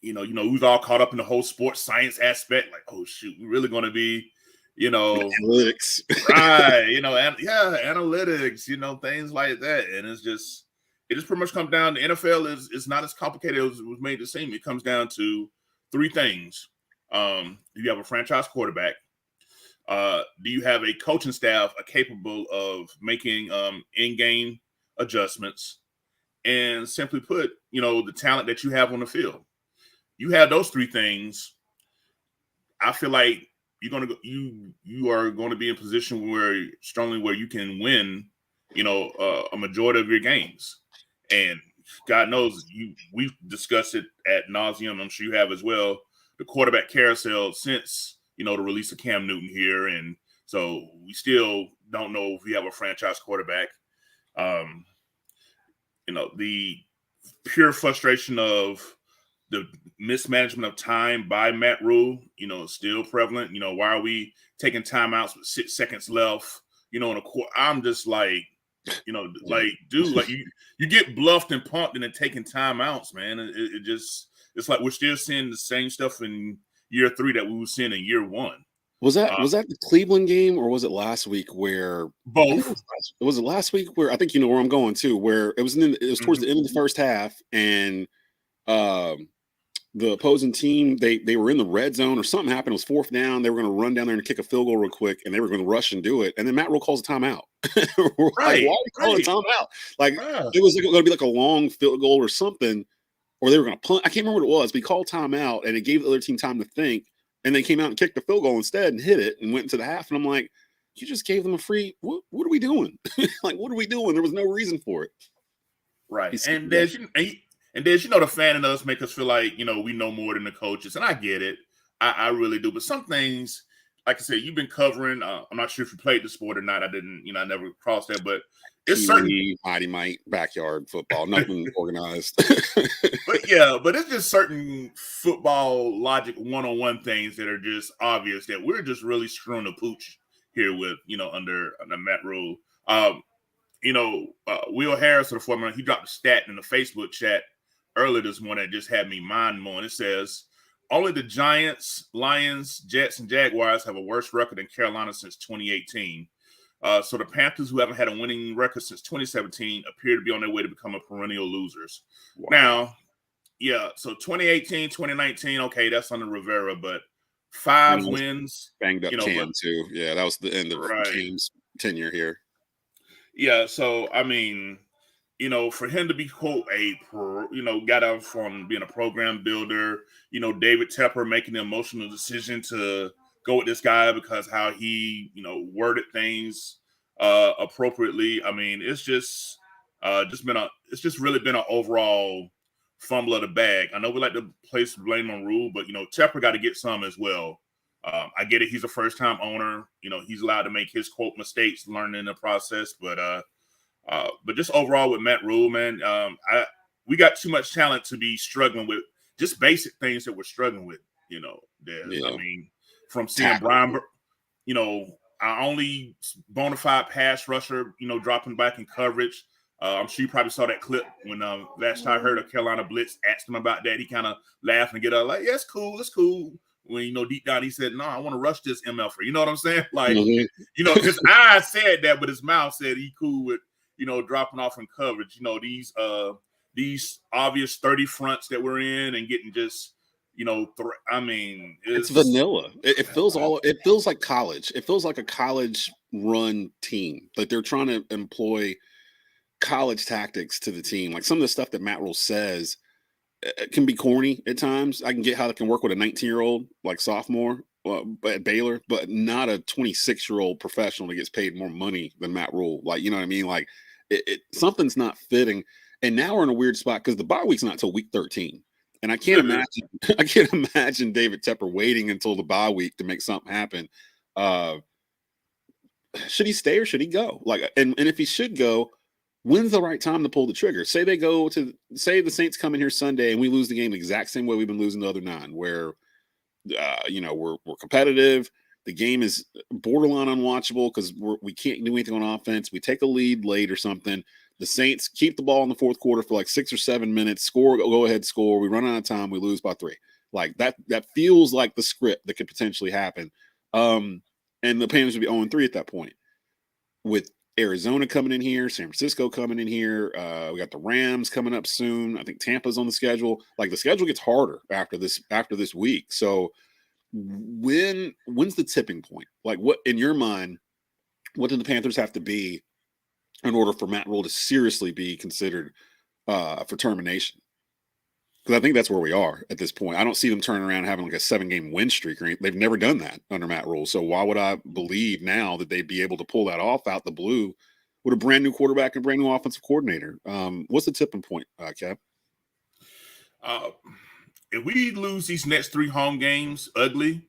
we've all caught up in the whole sports science aspect, like, oh, shoot, we're really going to be, analytics, right? Analytics, things like that. And it just pretty much comes down to NFL is not as complicated as it was made to seem. It comes down to 3 things. Do you have a franchise quarterback? Do you have a coaching staff capable of making in-game adjustments? And simply put, the talent that you have on the field. You have those 3 things. I feel like you are going to be in a position where you can win, a majority of your games. And God knows we've discussed it ad nauseum. I'm sure you have as well. The quarterback carousel since, the release of Cam Newton here. And so we still don't know if we have a franchise quarterback. the pure frustration of the mismanagement of time by Matt Rhule, is still prevalent. Why are we taking timeouts with 6 seconds left, in a quarter? I'm just like, dude, like you get bluffed and pumped and then taking timeouts, man. It's like we're still seeing the same stuff in year 3 that we were seeing in year 1. Was that the Cleveland game, or was it last week where both? Was it last week where I think you know where I'm going to, where it was towards the end of the first half, and the opposing team they were in the red zone or something happened. It was 4th down. They were going to run down there and kick a field goal real quick, and they were going to rush and do it. And then Matt Rhule calls a timeout. Like, why are you calling a timeout? Like it was going to be like a long field goal or something, or they were going to punt. I can't remember what it was, but he called timeout, and it gave the other team time to think. And they came out and kicked the field goal instead and hit it and went into the half. And I'm like, you just gave them a free. What are we doing? Like, what are we doing? There was no reason for it. Right. And Des, the fan in us make us feel like, we know more than the coaches. And I get it. I really do. But some things, like I said, you've been covering. I'm not sure if you played the sport or not. I didn't, I never crossed that. But it's certain mighty might backyard football, nothing organized. But it's just certain football logic 101 things that are just obvious that we're just really screwing the pooch here with, under Matt Rhule. Will Harris, the former, he dropped a stat in the Facebook chat earlier this morning that just had me mind-blowing. It says, only the Giants, Lions, Jets, and Jaguars have a worse record than Carolina since 2018. So the Panthers, who haven't had a winning record since 2017, appear to be on their way to become a perennial losers. Wow. Now, so 2018, 2019, okay, that's under Rivera, but 5 wins. Banged up Cam, too. Yeah, that was the end of Cam's tenure here. Yeah, so, I mean, for him to be, quote, got out from being a program builder, David Tepper making the emotional decision to go with this guy because how he, worded things appropriately. I mean, it's just really been an overall fumble of the bag. I know we like to place blame on Rhule, but Tepper got to get some as well. I get it; he's a first-time owner. He's allowed to make his quote mistakes, learn in the process. But just overall with Matt Rhule, man, we got too much talent to be struggling with just basic things that we're struggling with. Des. Yeah. I mean, from seeing Brian, our only bona fide pass rusher, dropping back in coverage. I'm sure you probably saw that clip when last time I heard of Carolina Blitz asked him about that. He kind of laughed and get up like, yeah, it's cool. When, deep down he said, no, I want to rush this ML for, you know what I'm saying? Like, his eyes said that, but his mouth said he cool with, dropping off in coverage. These obvious 30 fronts that we're in and getting just, I mean, it's vanilla. It feels like college. It feels like a college run team. Like they're trying to employ college tactics to the team. Like some of the stuff that Matt Rhule says can be corny at times. I can get how it can work with a 19-year-old like sophomore at Baylor, but not a 26-year-old professional that gets paid more money than Matt Rhule. Like, you know what I mean? Like something's not fitting. And now we're in a weird spot because the bye week's not until week 13. And I can't imagine David Tepper waiting until the bye week to make something happen. Should he stay or should he go? Like, and if he should go, when's the right time to pull the trigger? Say the Saints come in here Sunday and we lose the game the exact same way we've been losing the other 9, where we're competitive. The game is borderline unwatchable because we can't do anything on offense. We take a lead late or something. The Saints keep the ball in the fourth quarter for like 6 or 7 minutes, go ahead, score. We run out of time. We lose by 3. Like that feels like the script that could potentially happen. And the Panthers would be 0-3 at that point. With Arizona coming in here, San Francisco coming in here. We got the Rams coming up soon. I think Tampa's on the schedule. Like the schedule gets harder after this week. So when's the tipping point? Like what, in your mind, what do the Panthers have to be in order for Matt Rhule to seriously be considered for termination? Because I think that's where we are at this point. I don't see them turning around and having like a 7-game win streak or anything. They've never done that under Matt Rhule. So why would I believe now that they'd be able to pull that off out the blue with a brand new quarterback and brand new offensive coordinator? What's the tipping point, Cap? If we lose these next 3 home games ugly,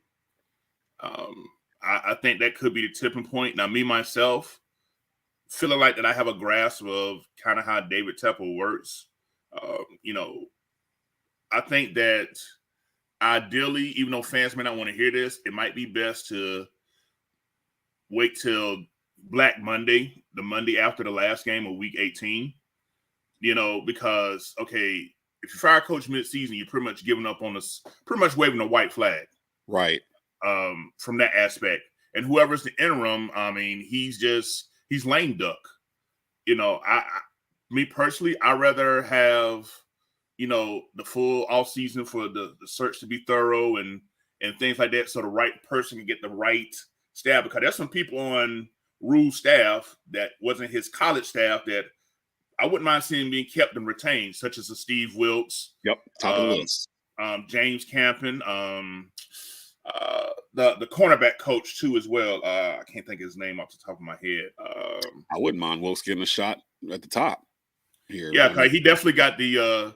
I think that could be the tipping point. Now, me, myself, feeling like that I have a grasp of kind of how David Tepper works. I think that ideally, even though fans may not want to hear this, it might be best to wait till Black Monday, the Monday after the last game of Week 18. Because if you fire coach mid-season, you're pretty much giving up on us, pretty much waving a white flag, right? From that aspect, and whoever's the interim, he's lame duck. Me personally, I rather have the full off season for the search to be thorough and things like that, so the right person can get the right staff. Because there's some people on Rhule's staff that wasn't his college staff that I wouldn't mind seeing being kept and retained, such as a Steve Wilkes. Yep, top of the list. James Campen, the cornerback coach too as well. I can't think of his name off the top of my head. I wouldn't mind Wilkes getting a shot at the top here. Yeah, because he definitely got the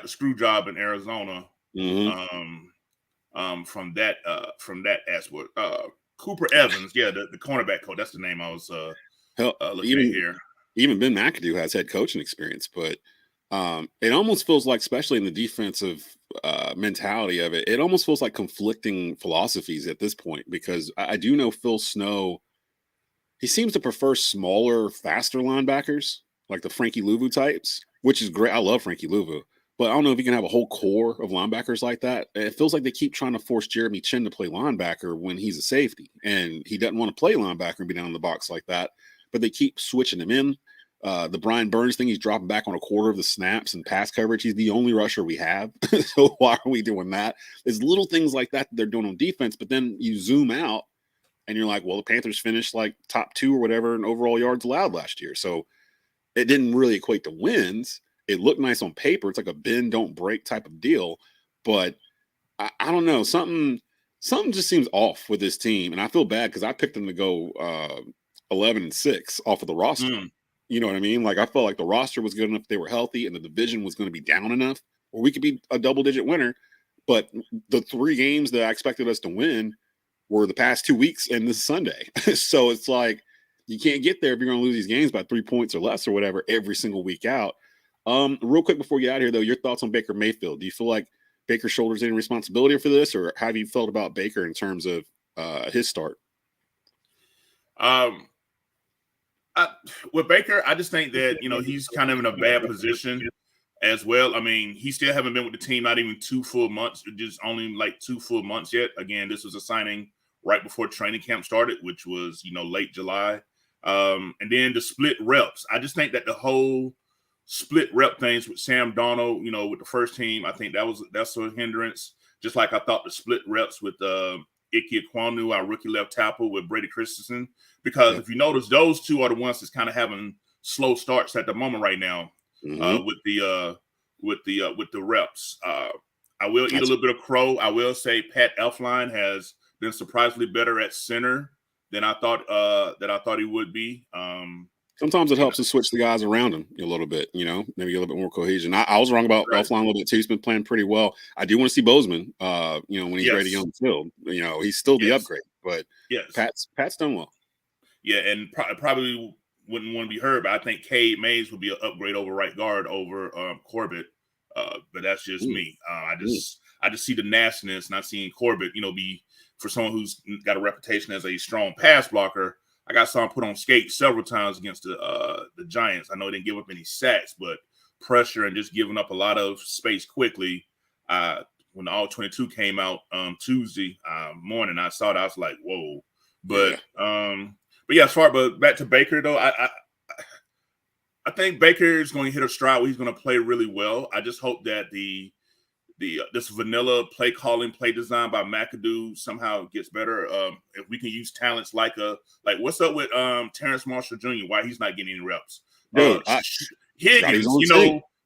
screw job in Arizona. From that aspect. Cooper Evans, the cornerback coach. That's the name I was looking at here. Even Ben McAdoo has head coaching experience, but it almost feels like, especially in the defensive mentality of it, it almost feels like conflicting philosophies at this point, because I do know Phil Snow, he seems to prefer smaller, faster linebackers, like the Frankie Louvu types, which is great. I love Frankie Louvu, but I don't know if you can have a whole core of linebackers like that. It feels like they keep trying to force Jeremy Chin to play linebacker when he's a safety, and he doesn't want to play linebacker and be down in the box like that, but they keep switching him in. The Brian Burns thing, he's dropping back on a quarter of the snaps and pass coverage. He's the only rusher we have. So why are we doing that? There's little things like that they're doing on defense, but then you zoom out and you're like, well, the Panthers finished like top 2 or whatever in overall yards allowed last year. So it didn't really equate to wins. It looked nice on paper. It's like a bend, don't break type of deal. But I don't know. Something just seems off with this team. And I feel bad because I picked them to go 11-6 off of the roster. You know what I mean? Like, I felt like the roster was good enough if they were healthy, and the division was going to be down enough or we could be a double-digit winner. But the 3 games that I expected us to win were the past 2 weeks and this Sunday. So it's like, you can't get there if you're going to lose these games by 3 points or less or whatever every single week out. Real quick before you get out of here, though, your thoughts on Baker Mayfield. Do you feel like Baker shoulders any responsibility for this, or how have you felt about Baker in terms of his start? With Baker, I just think that, he's kind of in a bad position as well. I mean, he still haven't been with the team, not even 2 full months, just only like 2 full months yet. Again, this was a signing right before training camp started, which was, late July. And then the split reps. I just think that the whole split rep things with Sam Darnold, with the first team, I think that's a hindrance. Just like I thought the split reps with Ike Ekwonu, our rookie left tackle, with Brady Christensen, because if you notice, those 2 are the ones that's kind of having slow starts at the moment right now with the reps. I will eat a little bit of crow. I will say Pat Elflein has been surprisingly better at center than I thought he would be. Sometimes it helps to switch the guys around him a little bit, maybe a little bit more cohesion. I was wrong about Elflein a little bit too. He's been playing pretty well. I do want to see Bozeman, when he's ready on the field. He's still the upgrade, but Pat's done well. Yeah, and probably wouldn't want to be heard, but I think Cade Mays would be an upgrade over right guard over Corbett. But that's just me. I just see the nastiness, not seeing Corbett, be for someone who's got a reputation as a strong pass blocker. I saw him put on skates several times against the Giants. I know he didn't give up any sacks, but pressure and just giving up a lot of space quickly. When the All-22 came out Tuesday morning, I saw that. I was like, whoa. But but back to Baker, though, I think Baker is going to hit a stride where he's going to play really well. I just hope that this vanilla play calling, play design by McAdoo somehow gets better. If we can use talents like what's up with Terrence Marshall Jr., why he's not getting any reps? Higgins,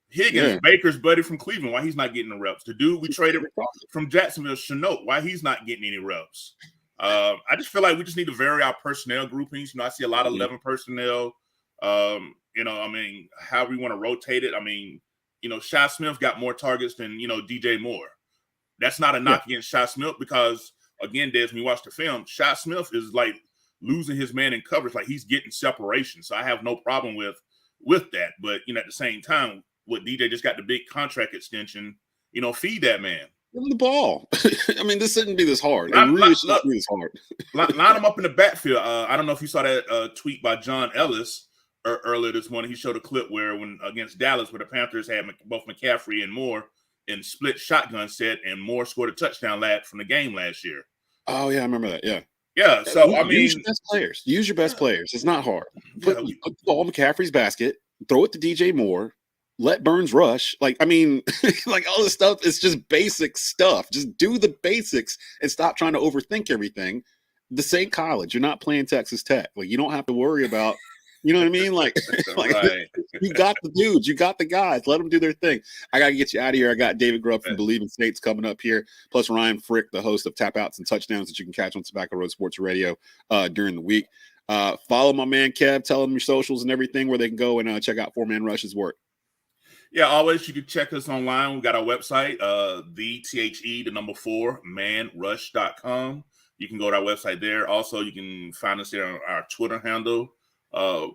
Higgins, Baker's buddy from Cleveland, why he's not getting the reps? The dude we traded from Jacksonville, Chenault, why he's not getting any reps? I just feel like we just need to vary our personnel groupings. I see a lot of 11 personnel. However you want to rotate it. Shy Smith got more targets than, DJ Moore. That's not a knock against Shy Smith because, again, Des, when you watch the film, Shy Smith is like losing his man in coverage. Like, he's getting separation. So I have no problem with that. But, at the same time, what DJ just got the big contract extension, feed that man. Give him the ball. I mean, this shouldn't be this hard. It really should not be this hard. Line him up in the backfield. I don't know if you saw that tweet by John Ellis earlier this morning. He showed a clip where when against Dallas, where the Panthers had both McCaffrey and Moore in split shotgun set, and Moore scored a touchdown from the game last year. Oh, yeah, I remember that. Yeah. Yeah, so, use your best players. Use your best players. It's not hard. Put the ball in McCaffrey's basket, throw it to DJ Moore, let Burns rush. Like all this stuff is just basic stuff. Just do the basics and stop trying to overthink everything. This ain't college. You're not playing Texas Tech. Like, you don't have to worry about, you know what I mean? Like right. You got the dudes. You got the guys. Let them do their thing. I got to get you out of here. I got David Grubb from Bleav in States coming up here, plus Ryan Frick, the host of Tapouts and Touchdowns that you can catch on Tobacco Road Sports Radio during the week. Follow my man Kev. Tell him your socials and everything where they can go and check out 4-Man Rush's work. Yeah, always you can check us online. We got our website, the 4manrush.com. You can go to our website there. Also, you can find us there on our Twitter handle, 4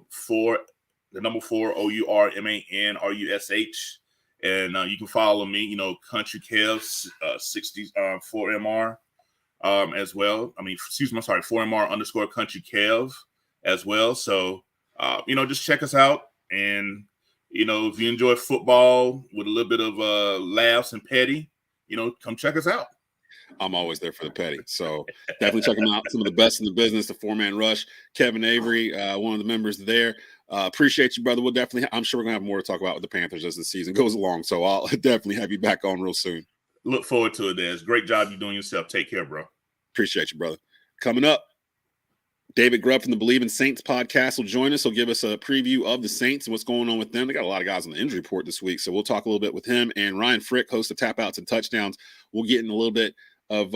OURMANRUSH. And you can follow me, Country Kev 64MR as well. 4MR _Country Kev as well. So, just check us out. And if you enjoy football with a little bit of laughs and petty, come check us out. I'm always there for the petty. So definitely check them out. Some of the best in the business, the 4-Man Rush. Kevin Avery, one of the members there. Appreciate you, brother. I'm sure we're going to have more to talk about with the Panthers as the season goes along. So I'll definitely have you back on real soon. Look forward to it, Des. Great job you're doing yourself. Take care, bro. Appreciate you, brother. Coming up, David Grubb from the Bleav in Saints podcast will join us. He'll give us a preview of the Saints and what's going on with them. They got a lot of guys on the injury report this week, so we'll talk a little bit with him. And Ryan Frick, host of Tapouts and Touchdowns, we'll get in a little bit of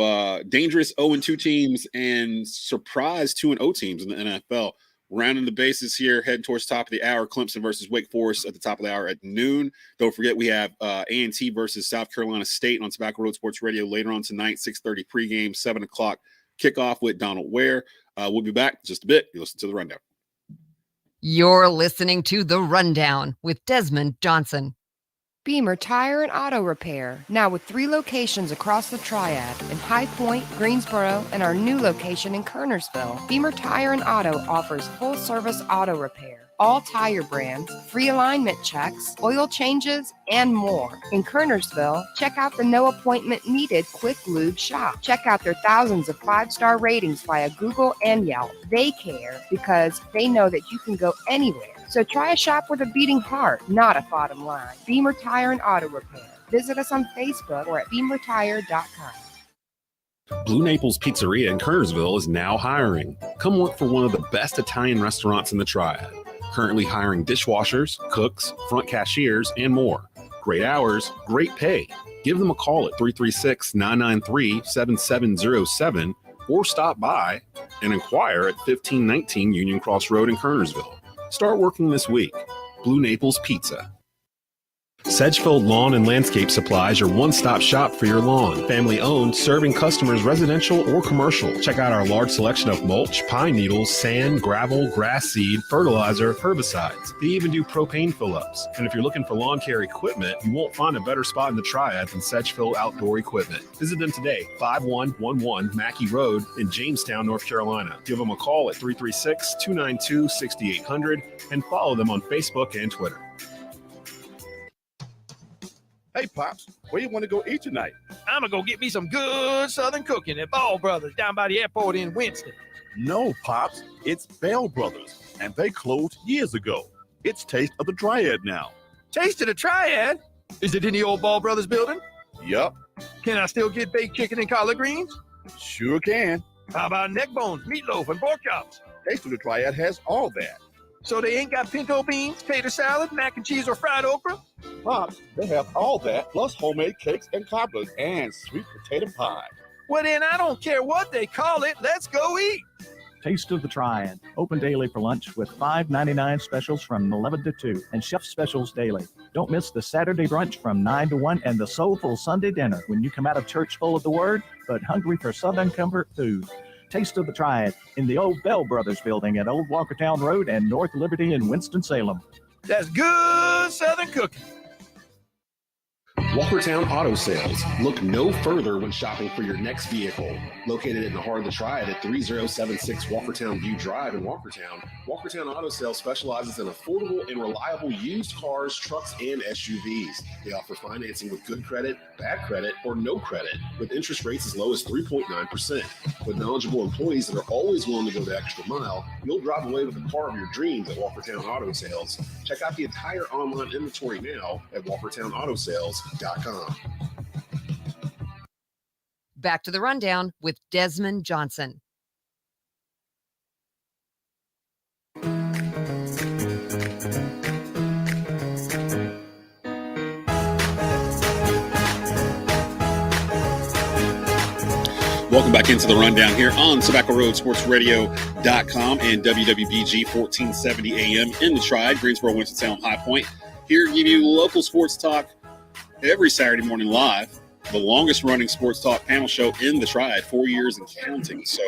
dangerous 0-2 teams and surprise 2-0 teams in the NFL. Rounding the bases here, heading towards the top of the hour, Clemson versus Wake Forest at the top of the hour at noon. Don't forget, we have A&T versus South Carolina State on Tobacco Road Sports Radio later on tonight, 6:30 pregame, 7 o'clock kickoff with Donald Ware. We'll be back in just a bit. You listen to The Rundown. You're listening to The Rundown with Desmond Johnson. Beamer Tire and Auto Repair, now with 3 locations across the Triad in High Point, Greensboro, and our new location in Kernersville. Beamer Tire and Auto offers full-service auto repair, all tire brands, free alignment checks, oil changes, and more. In Kernersville, check out the no appointment needed Quick Lube shop. Check out their thousands of 5-star ratings via Google and Yelp. They care because they know that you can go anywhere. So try a shop with a beating heart, not a bottom line. Beamer Tire and Auto Repair. Visit us on Facebook or at beamertire.com. Blue Naples Pizzeria in Kernersville is now hiring. Come work for one of the best Italian restaurants in the Triad. Currently hiring dishwashers, cooks, front cashiers, and more. Great hours, great pay. Give them a call at 336-993-7707 or stop by and inquire at 1519 Union Cross Road in Kernersville. Start working this week. Blue Naples Pizza. Sedgefield Lawn and Landscape Supply is your one-stop shop for your lawn. Family owned, serving customers residential or commercial. Check out our large selection of mulch, pine needles, sand, gravel, grass seed, fertilizer, herbicides. They even do propane fill-ups. And if you're looking for lawn care equipment, you won't find a better spot in the Triad than Sedgefield Outdoor Equipment. Visit them today, 5111 Mackey Road in Jamestown, North Carolina. Give them a call at 336-292-6800 and follow them on Facebook and Twitter. Hey, Pops, where you want to go eat tonight? I'm going to go get me some good Southern cooking at Ball Brothers down by the airport in Winston. No, Pops, it's Bell Brothers, and they closed years ago. It's Taste of the Triad now. Taste of the Triad? Is it in the old Ball Brothers building? Yup. Can I still get baked chicken and collard greens? Sure can. How about neck bones, meatloaf, and pork chops? Taste of the Triad has all that. So they ain't got pinto beans, tater salad, mac and cheese, or fried okra? Pops, they have all that, plus homemade cakes and cobblers and sweet potato pie. Well, then I don't care what they call it. Let's go eat. Taste of the Triad. Open daily for lunch with $5.99 specials from 11 to 2 and chef specials daily. Don't miss the Saturday brunch from 9 to 1 and the soulful Sunday dinner when you come out of church full of the word, but hungry for Southern comfort food. Taste of the Triad in the old Bell Brothers building at Old Walkertown Road and North Liberty in Winston-Salem. That's good Southern cooking. Walkertown Auto Sales. Look no further when shopping for your next vehicle. Located in the heart of the Triad at 3076 Walkertown View Drive in Walkertown, Walkertown Auto Sales specializes in affordable and reliable used cars, trucks, and SUVs. They offer financing with good credit, bad credit, or no credit, with interest rates as low as 3.9%. With knowledgeable employees that are always willing to go the extra mile, you'll drive away with the car of your dreams at Walkertown Auto Sales. Check out the entire online inventory now at walkertownautosales.com. Back to the rundown with Desmond Johnson. Welcome back into the rundown here on TobaccoRoadSportsRadio.com and WWBG 1470 AM in the Triad, Greensboro, Winston-Salem, High Point. Here to give you local sports talk every Saturday morning live. The longest running sports talk panel show in the Triad, 4 years and counting. So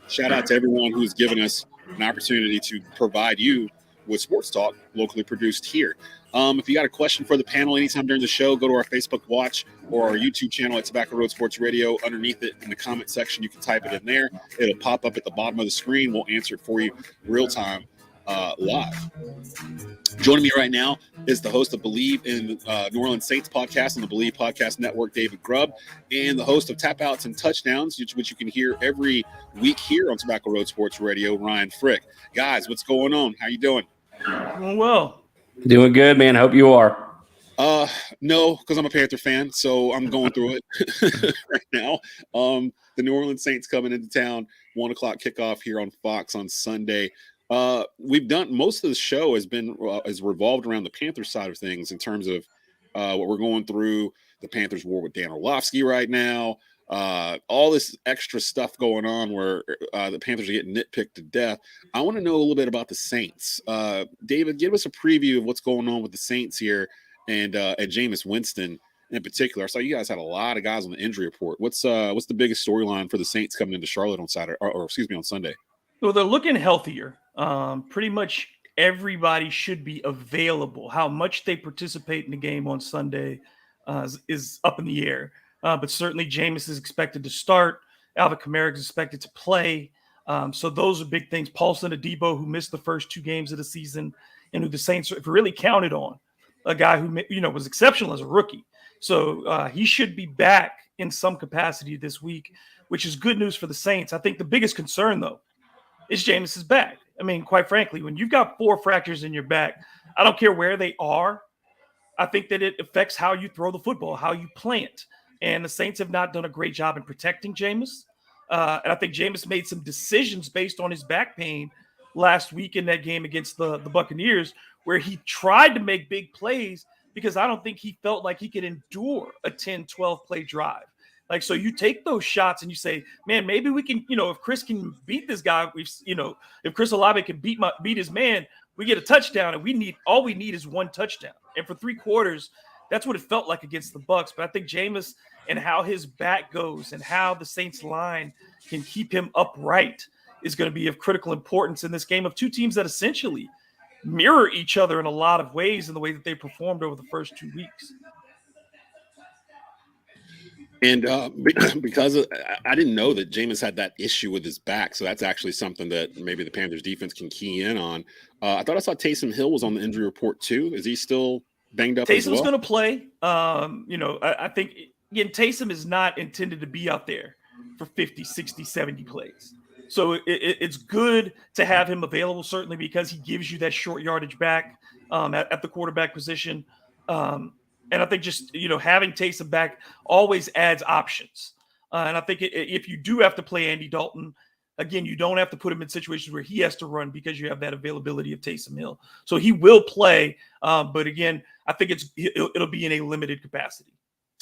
shout out to everyone who's given us an opportunity to provide you with sports talk locally produced here. If you got a question for the panel anytime during the show, go to our Facebook watch or our YouTube channel at Tobacco Road Sports Radio. Underneath it in the comment section, you can type it in there. It'll pop up at the bottom of the screen. We'll answer it for you real time live. Joining me right now is the host of Bleav in New Orleans Saints podcast on the Bleav Podcast Network, David Grubb, and the host of Tapouts and Touchdowns, which you can hear every week here on Tobacco Road Sports Radio, Ryan Frick. Guys, what's going on? How you doing? Doing well. Doing good, man. Hope you are. No, because I'm a Panther fan, so I'm going through it right now. The New Orleans Saints coming into town, 1 o'clock kickoff here on Fox on Sunday. We've done most of the show has revolved around the Panthers side of things in terms of what we're going through. The Panthers war with Dan Orlovsky right now. All this extra stuff going on where the Panthers are getting nitpicked to death. I want to know a little bit about the Saints. David, give us a preview of what's going on with the Saints here and Jameis Winston in particular. I saw you guys had a lot of guys on the injury report. What's the biggest storyline for the Saints coming into Charlotte on Saturday, or excuse me, on Sunday? Well, they're looking healthier. Pretty much everybody should be available. How much they participate in the game on Sunday is up in the air. But certainly Jameis is expected to start. Alvin Kamara is expected to play. So those are big things. Paulson Adebo, who missed the first 2 games of the season, and who the Saints really counted on, a guy who was exceptional as a rookie. So he should be back in some capacity this week, which is good news for the Saints. I think the biggest concern, though, is Jameis's back. I mean, quite frankly, when you've got 4 fractures in your back, I don't care where they are. I think that it affects how you throw the football, how you plant. And the Saints have not done a great job in protecting Jameis. And I think Jameis made some decisions based on his back pain last week in that game against the Buccaneers, where he tried to make big plays because I don't think he felt like he could endure a 10, 12 play drive. Like, so you take those shots and you say, man, maybe we can, if Chris can beat this guy, if Chris Olave can beat his man, we get a touchdown, and all we need is 1 touchdown. And for 3 quarters, that's what it felt like against the Bucs. But I think Jameis and how his back goes and how the Saints line can keep him upright is going to be of critical importance in this game of 2 teams that essentially mirror each other in a lot of ways in the way that they performed over the first 2 weeks. And because I didn't know that Jameis had that issue with his back, so that's actually something that maybe the Panthers defense can key in on. I thought I saw Taysom Hill was on the injury report too. Is he still banged up? Taysom's going to play. I think, again, Taysom is not intended to be out there for 50, 60, 70 plays. So it's good to have him available, certainly because he gives you that short yardage back at the quarterback position. And I think just, having Taysom back always adds options. And I think if you do have to play Andy Dalton, again, you don't have to put him in situations where he has to run because you have that availability of Taysom Hill. So he will play. But again, I think it'll be in a limited capacity.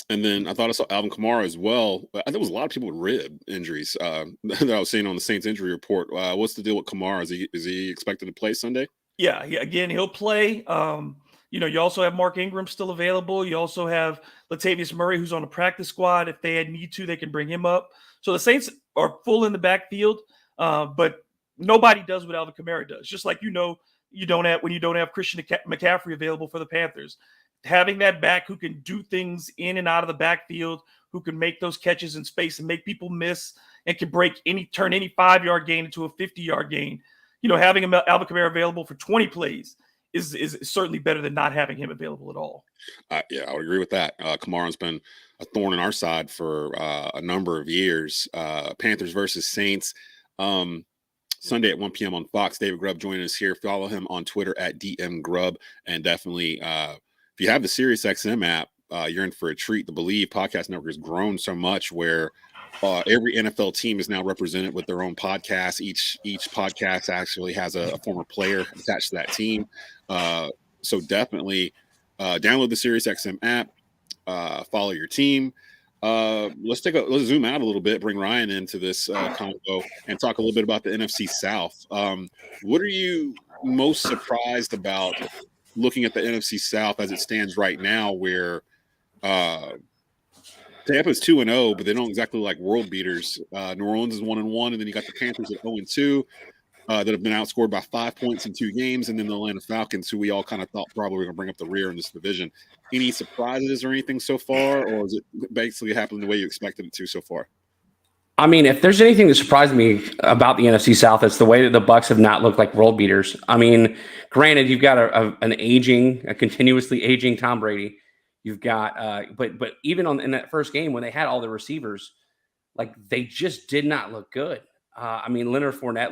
And then I thought I saw Alvin Kamara as well. There was a lot of people with rib injuries that I was seeing on the Saints injury report. What's the deal with Kamara? Is he expected to play Sunday? Yeah. Again, he'll play. You also have Mark Ingram still available. You also have Latavius Murray, who's on the practice squad. If they need to, they can bring him up. So the Saints are full in the backfield. But nobody does what Alvin Kamara does. Just like, you don't have Christian McCaffrey available for the Panthers. Having that back who can do things in and out of the backfield, who can make those catches in space and make people miss and can turn any 5-yard gain into a 50-yard gain. Having Alvin Kamara available for 20 plays is certainly better than not having him available at all. Yeah, I would agree with that. Kamara's been a thorn in our side for a number of years. Panthers versus Saints. Sunday at 1 p.m. on Fox. David Grubb joining us here. Follow him on Twitter at DMGrubb. And definitely, if you have the SiriusXM app, you're in for a treat. The Bleav podcast network has grown so much where every NFL team is now represented with their own podcast. Each podcast actually has a former player attached to that team. So definitely download the SiriusXM app, follow your team. Let's zoom out a little bit, bring Ryan into this convo and talk a little bit about the NFC South. What are you most surprised about looking at the NFC South as it stands right now, where Tampa's 2-0, but they don't exactly like world beaters. New Orleans is 1-1, and then you got the Panthers at 0-2 that have been outscored by 5 points in 2 games, and then the Atlanta Falcons, who we all kind of thought probably were going to bring up the rear in this division. Any surprises or anything so far, or is it basically happening the way you expected it to so far? I mean, if there's anything that surprised me about the NFC South, it's the way that the Bucs have not looked like world beaters. I mean, granted, you've got a continuously aging Tom Brady. You've got, but even in that first game when they had all the receivers, like they just did not look good. I mean, Leonard Fournette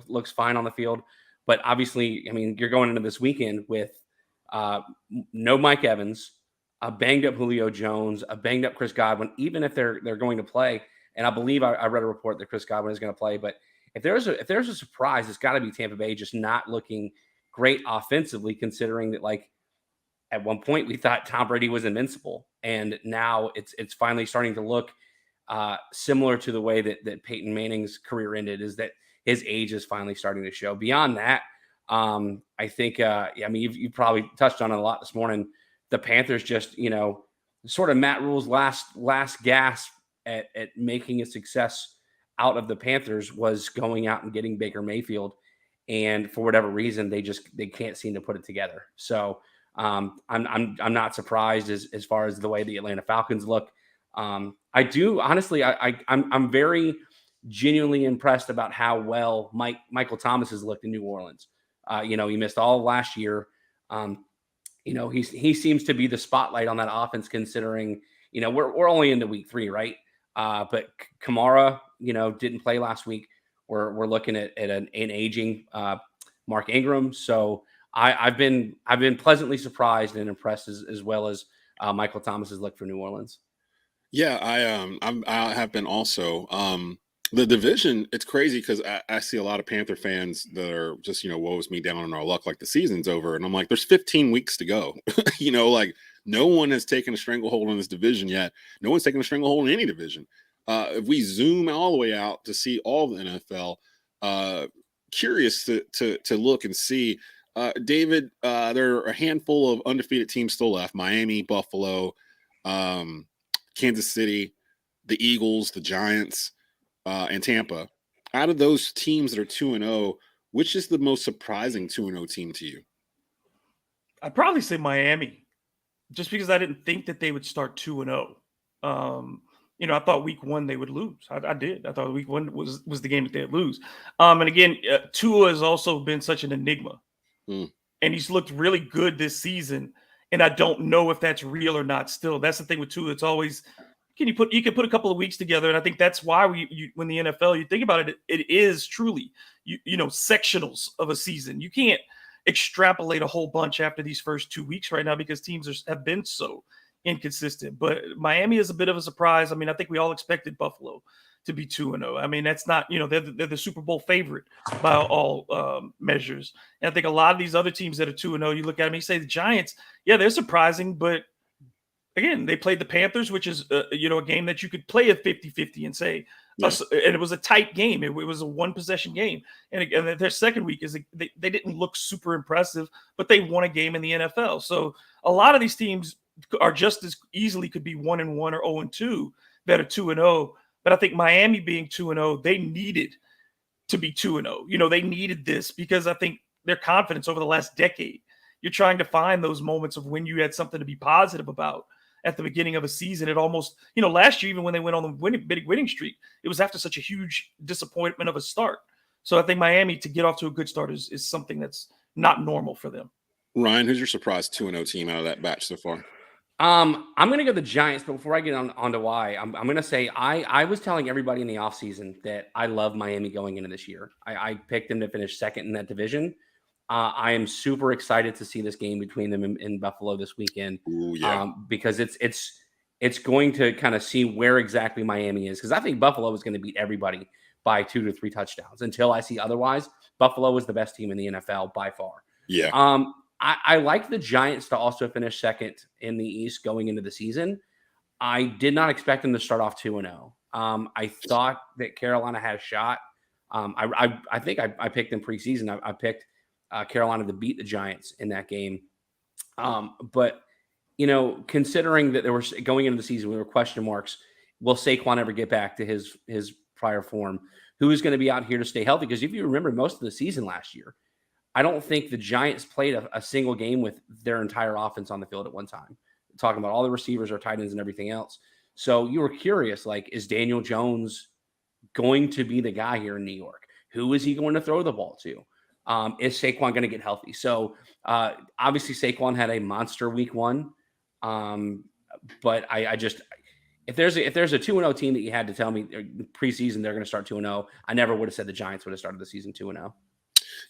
looks fine on the field, but obviously, I mean, you're going into this weekend with no Mike Evans, a banged up Julio Jones, a banged up Chris Godwin. Even if they're going to play, and I Bleav I read a report that Chris Godwin is going to play, but if there's a surprise, it's got to be Tampa Bay just not looking great offensively, considering that like at one point we thought Tom Brady was invincible, and now it's finally starting to look similar to the way that Peyton Manning's career ended, is that his age is finally starting to show. Beyond that, I think, I mean, you probably touched on it a lot this morning. The Panthers just, sort of Matt Rhule's last gasp at making a success out of the Panthers was going out and getting Baker Mayfield. And for whatever reason, they can't seem to put it together. So I'm not surprised as far as the way the Atlanta Falcons look. I do honestly, I'm very genuinely impressed about how well Michael Thomas has looked in New Orleans. He missed all of last year. He seems to be the spotlight on that offense, considering, we're only into week 3, right? But Kamara, didn't play last week. We're looking at an aging Mark Ingram. So I've been pleasantly surprised and impressed as well as Michael Thomas has looked for New Orleans. Yeah, I have been also. The division, it's crazy because I see a lot of Panther fans that are just, woe is me, down on our luck, like the season's over. And I'm like, there's 15 weeks to go. Like no one has taken a stranglehold on this division yet. No one's taken a stranglehold in any division. If we zoom all the way out to see all the NFL, curious to look and see. David, there are a handful of undefeated teams still left: Miami, Buffalo, Kansas City, the Eagles, the Giants, and Tampa. Out of those teams that are 2-0, which is the most surprising 2-0 team to you? I'd probably say Miami, just because I didn't think that they would start 2-0. I thought week 1 they would lose. I did. I thought week 1 was the game that they'd lose. And again, Tua has also been such an enigma. And he's looked really good this season. And I don't know if that's real or not still. That's the thing with Tua. It's always, you can put a couple of weeks together. And I think that's why when the NFL, you think about it, it is truly, sectionals of a season. You can't extrapolate a whole bunch after these first 2 weeks right now because teams have been so inconsistent. But Miami is a bit of a surprise. I mean, I think we all expected Buffalo to be 2-0. I mean, that's not, they're the Super Bowl favorite by all measures. And I think a lot of these other teams that are 2-0, you look at them, you say the Giants, yeah, they're surprising, but again, they played the Panthers, which is, a game that you could play a 50-50 and say, and it was a tight game. It was a 1-possession game. And their second week is they didn't look super impressive, but they won a game in the NFL. So a lot of these teams are just as easily could be 1-1 or 0-2 that are 2-0. But I think Miami being 2-0, they needed to be 2-0. You know, they needed this because I think their confidence over the last decade, you're trying to find those moments of when you had something to be positive about at the beginning of a season. It almost, you know, last year, even when they went on the big winning streak, it was after such a huge disappointment of a start. So I think Miami, to get off to a good start, is something that's not normal for them. Ryan, who's your surprise 2-0 team out of that batch so far? I'm going to go the Giants, but before I get on to why, I'm going to say I was telling everybody in the offseason that I love Miami going into this year. I picked them to finish second in that division. I am super excited to see this game between them in Buffalo this weekend. Ooh, yeah. Because it's going to kind of see where exactly Miami is, because I think Buffalo is going to beat everybody by 2 to 3 touchdowns. Until I see otherwise, Buffalo is the best team in the NFL by far. Yeah. I like the Giants to also finish second in the East going into the season. I did not expect them to start off 2-0. I thought that Carolina had a shot. I think I picked them preseason. I picked Carolina to beat the Giants in that game. But, you know, considering that there were going into the season, there were question marks. Will Saquon ever get back to his prior form? Who is going to be out here to stay healthy? Because if you remember most of the season last year, I don't think the Giants played a single game with their entire offense on the field at one time. Talking about all the receivers or tight ends and everything else. So you were curious, like, is Daniel Jones going to be the guy here in New York? Who is he going to throw the ball to? Is Saquon going to get healthy? So obviously Saquon had a monster week 1. But I just, if there's a 2-0 team that you had to tell me preseason they're going to start 2-0, I never would have said the Giants would have started the season 2-0.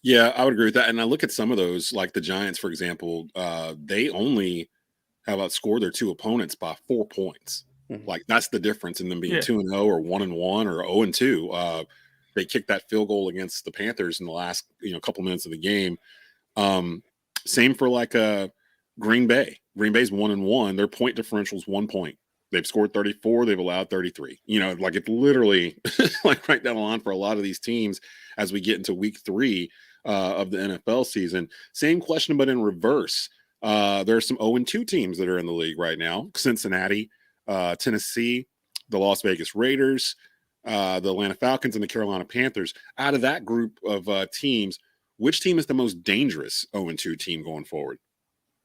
Yeah, I would agree with that. And I look at some of those, like the Giants, for example, they only have outscored their 2 opponents by 4 points. Mm-hmm. Like, that's the difference in them being 2-0 or 1-1 or 0-2. They kicked that field goal against the Panthers in the last, couple minutes of the game. Same for like Green Bay. Green Bay's 1-1. Their point differential is 1 point. They've scored 34. They've allowed 33. Like, it's literally like right down the line for a lot of these teams as we get into week 3 of the NFL season. Same question, but in reverse. There are some 0-2 teams that are in the league right now. Cincinnati, Tennessee, the Las Vegas Raiders, the Atlanta Falcons, and the Carolina Panthers. Out of that group of teams, which team is the most dangerous 0-2 team going forward?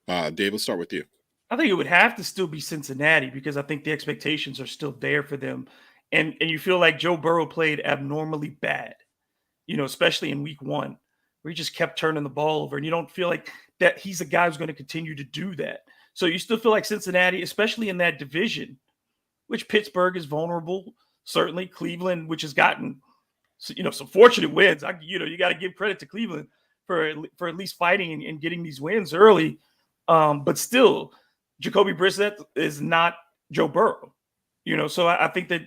Dave, let's start with you. I think it would have to still be Cincinnati because I think the expectations are still there for them. And you feel like Joe Burrow played abnormally bad, especially in week 1, where he just kept turning the ball over. And you don't feel like that he's a guy who's going to continue to do that. So you still feel like Cincinnati, especially in that division, which Pittsburgh is vulnerable. Certainly Cleveland, which has gotten, some fortunate wins. You got to give credit to Cleveland for at least fighting and getting these wins early. But still, Jacoby Brissett is not Joe Burrow, So I think that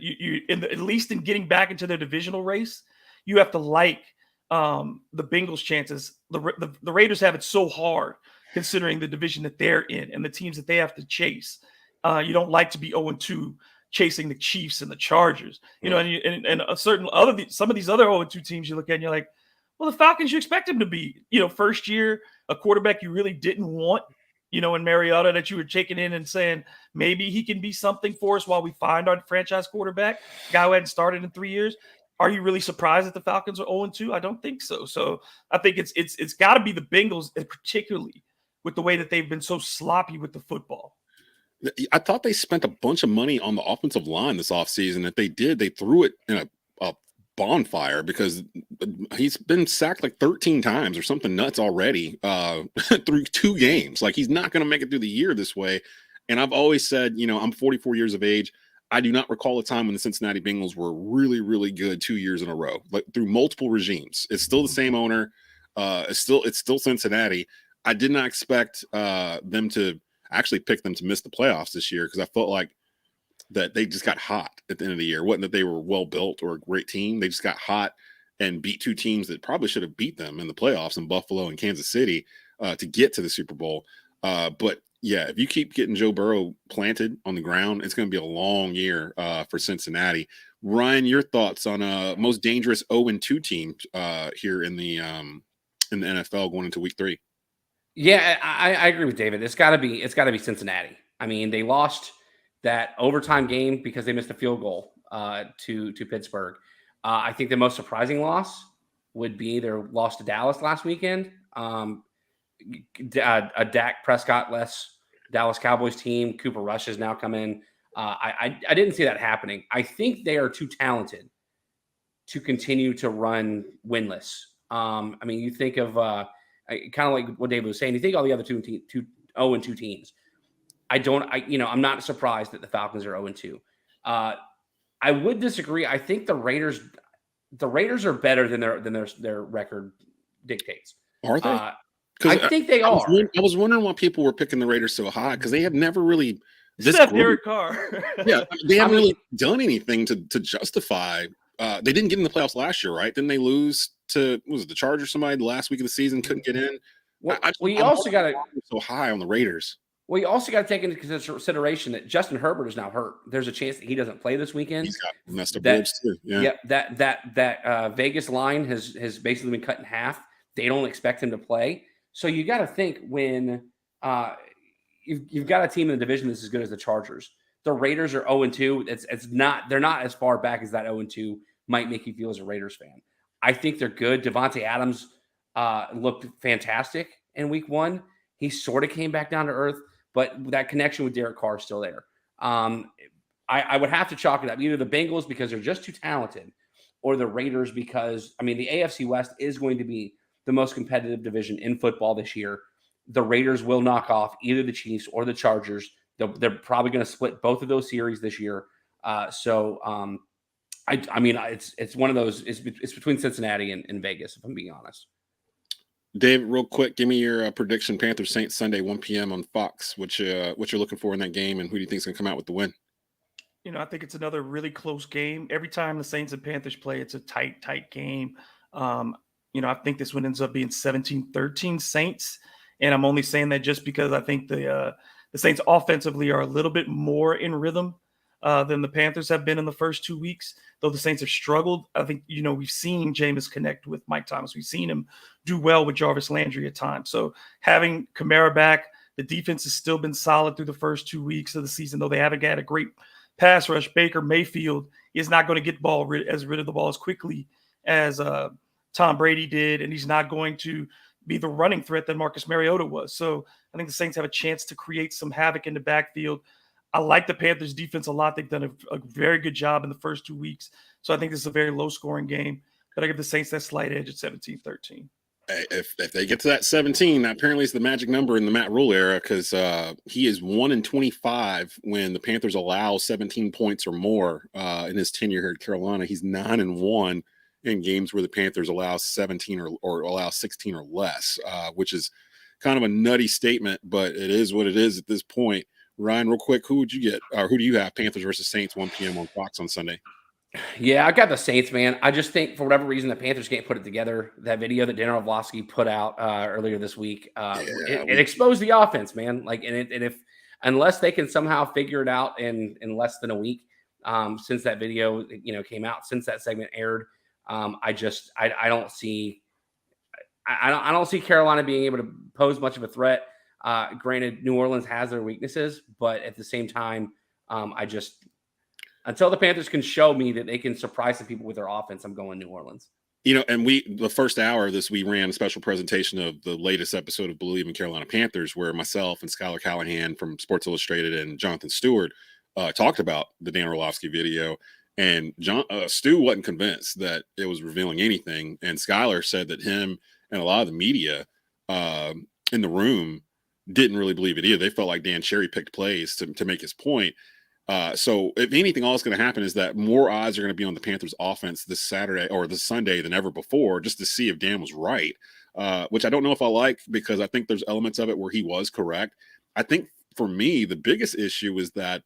at least in getting back into their divisional race, you have to like the Bengals' chances. The Raiders have it so hard considering the division that they're in and the teams that they have to chase. You don't like to be 0-2 chasing the Chiefs and the Chargers, and some of these other 0-2 teams you look at and you're like, well, the Falcons, you expect them to be, first year, a quarterback you really didn't want, in Mariota, that you were taking in and saying, maybe he can be something for us while we find our franchise quarterback, guy who hadn't started in 3 years. Are you really surprised that the Falcons are 0-2? I don't think so. So I think it's got to be the Bengals, and particularly with the way that they've been so sloppy with the football. I thought they spent a bunch of money on the offensive line this offseason. If they did, they threw it in a bonfire because he's been sacked like 13 times or something nuts already through 2 games. Like, he's not going to make it through the year this way. And I've always said, I'm 44 years of age. I do not recall a time when the Cincinnati Bengals were really, really good 2 years in a row, like through multiple regimes. It's still the same owner. It's still Cincinnati. I did not expect them to actually pick them to miss the playoffs this year because I felt like that they just got hot at the end of the year. It wasn't that they were well built or a great team. They just got hot and beat 2 teams that probably should have beat them in the playoffs in Buffalo and Kansas City to get to the Super Bowl. But yeah, if you keep getting Joe Burrow planted on the ground, it's going to be a long year for Cincinnati. Ryan, your thoughts on most dangerous 0-2 team here in the NFL going into week 3? Yeah, I agree with David. It's got to be Cincinnati. I mean, they lost that overtime game because they missed a field goal to Pittsburgh. I think the most surprising loss would be their loss to Dallas last weekend. A Dak Prescott-less Dallas Cowboys team. Cooper Rush has now come in. I didn't see that happening. I think they are too talented to continue to run winless. I mean, you think of kind of like what David was saying. You think all the other 0-2 teams. I'm not surprised that the Falcons are 0-2. I would disagree. I think the Raiders are better than their record dictates. Are they? I think they are. I was wondering why people were picking the Raiders so high because they have never really. Except Derek Carr. Yeah, they haven't really done anything to justify. They didn't get in the playoffs last year, right? Didn't they lose to the Chargers? Somebody the last week of the season couldn't get in. We also got to so high on the Raiders. Well, you also got to take into consideration that Justin Herbert is now hurt. There's a chance that he doesn't play this weekend. He's got messed up ribs too. Yeah. That Vegas line has basically been cut in half. They don't expect him to play. So you got to think when you've got a team in the division that's as good as the Chargers. The Raiders are 0-2. They're not as far back as that 0-2 might make you feel as a Raiders fan. I think they're good. Devontae Adams looked fantastic in week 1. He sort of came back down to earth, but that connection with Derek Carr is still there. I would have to chalk it up. Either the Bengals because they're just too talented or the Raiders because, the AFC West is going to be the most competitive division in football this year. The Raiders will knock off either the Chiefs or the Chargers. They're probably going to split both of those series this year. It's one of those. It's between Cincinnati and Vegas, if I'm being honest. Dave, real quick, give me your prediction. Panthers Saints Sunday, 1 p.m. on Fox. What you're looking for in that game, and who do you think is going to come out with the win? I think it's another really close game. Every time the Saints and Panthers play, it's a tight game. I think this one ends up being 17-13 Saints, and I'm only saying that just because I think the Saints offensively are a little bit more in rhythm than the Panthers have been in the first 2 weeks, though the Saints have struggled. I think, we've seen Jameis connect with Mike Thomas. We've seen him do well with Jarvis Landry at times. So having Kamara back, the defense has still been solid through the first 2 weeks of the season, though they haven't had a great pass rush. Baker Mayfield is not going to get rid of the ball as quickly as Tom Brady did, and he's not going to be the running threat that Marcus Mariota was. So I think the Saints have a chance to create some havoc in the backfield. I like the Panthers defense a lot. They've done a very good job in the first 2 weeks. So I think this is a very low scoring game, but I give the Saints that slight edge at 17-13. If they get to that 17, that apparently is the magic number in the Matt Rhule era because he is 1-25 when the Panthers allow 17 points or more in his tenure here at Carolina. He's 9-1 in games where the Panthers allow 17 or allow 16 or less, which is kind of a nutty statement, but it is what it is at this point. Ryan, real quick, who would you get, or who do you have? Panthers versus Saints, 1 p.m. on Fox on Sunday. Yeah, I got the Saints, man. I just think for whatever reason the Panthers can't put it together. That video that Dan Orlovsky put out earlier this week, it exposed the offense, man. Unless they can somehow figure it out in less than a week since that video came out, since that segment aired, I don't see Carolina being able to pose much of a threat. Granted, New Orleans has their weaknesses, but at the same time, until the Panthers can show me that they can surprise some people with their offense, I'm going New Orleans. And the first hour of this, we ran a special presentation of the latest episode of Bleav in Carolina Panthers, where myself and Skylar Callahan from Sports Illustrated and Jonathan Stewart talked about the Dan Orlovsky video. And Stu wasn't convinced that it was revealing anything. And Skylar said that him and a lot of the media in the room didn't really believe it either. They felt like Dan cherry picked plays to make his point. So if anything, all that's going to happen is that more eyes are going to be on the Panthers offense this Saturday or this Sunday than ever before, just to see if Dan was right, which I don't know if I like, because I think there's elements of it where he was correct. I think for me, the biggest issue is that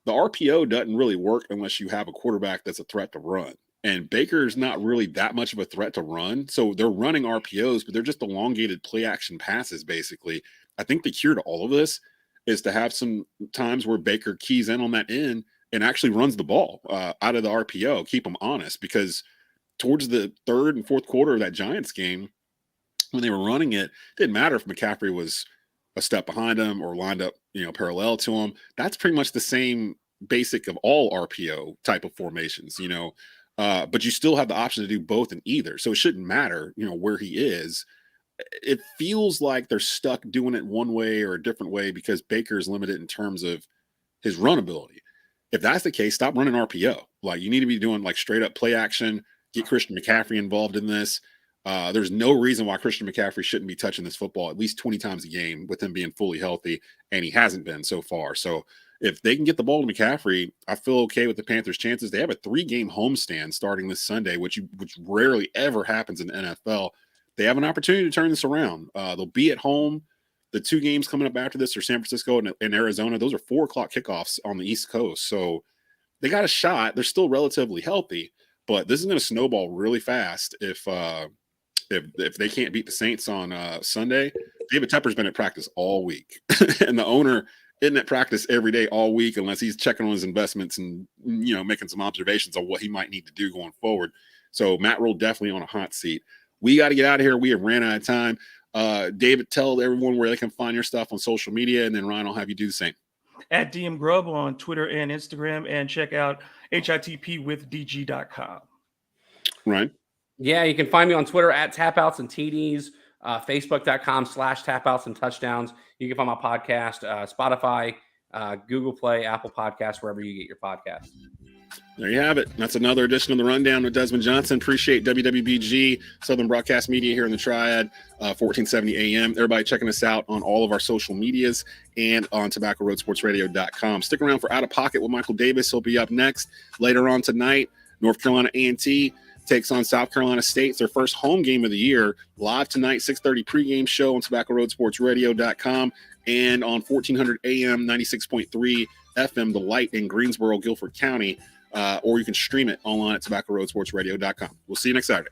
the RPO doesn't really work unless you have a quarterback that's a threat to run. And Baker's not really that much of a threat to run. So they're running RPOs, but they're just elongated play action passes, basically. I think the cure to all of this is to have some times where Baker keys in on that end and actually runs the ball out of the RPO, keep them honest, because towards the third and fourth quarter of that Giants game, when they were running it, didn't matter if McCaffrey was a step behind him or lined up, parallel to him. That's pretty much the same basic of all RPO type of formations. but you still have the option to do both in either. So it shouldn't matter, where he is. It feels like they're stuck doing it one way or a different way because Baker is limited in terms of his run ability. If that's the case, stop running RPO. Like, you need to be doing like straight up play action, get Christian McCaffrey involved in this. There's no reason why Christian McCaffrey shouldn't be touching this football at least 20 times a game with him being fully healthy, and he hasn't been so far. So if they can get the ball to McCaffrey, I feel okay with the Panthers' chances. They have a 3-game homestand starting this Sunday, which rarely ever happens in the NFL. They have an opportunity to turn this around. They'll be at home. The 2 games coming up after this are San Francisco and Arizona. Those are 4:00 kickoffs on the East Coast. So they got a shot. They're still relatively healthy, but this is going to snowball really fast if they can't beat the Saints on Sunday. David Tepper's been at practice all week, and the owner isn't at practice every day all week unless he's checking on his investments and making some observations on what he might need to do going forward. So Matt Rhule definitely on a hot seat. We got to get out of here. We have ran out of time. David, tell everyone where they can find your stuff on social media, and then Ryan, I'll have you do the same. At DM Grubb on Twitter and Instagram, and check out hitpwithdg.com. Ryan? Yeah, you can find me on Twitter at Tapouts and TDs, Facebook.com/Tapouts and Touchdowns. You can find my podcast, Spotify, Google Play, Apple Podcasts, wherever you get your podcasts. There you have it. That's another edition of the Rundown with Desmond Johnson. Appreciate WWBG, Southern Broadcast Media here in the Triad, 1470 AM. Everybody checking us out on all of our social medias and on TobaccoRoadSportsRadio.com. Stick around for Out of Pocket with Michael Davis. He'll be up next. Later on tonight, North Carolina A&T takes on South Carolina State. It's their first home game of the year. Live tonight, 6:30 pregame show on TobaccoRoadSportsRadio.com and on 1400 AM, 96.3 FM, The Light in Greensboro, Guilford County. Or you can stream it online at TobaccoRoadSportsRadio.com. We'll see you next Saturday.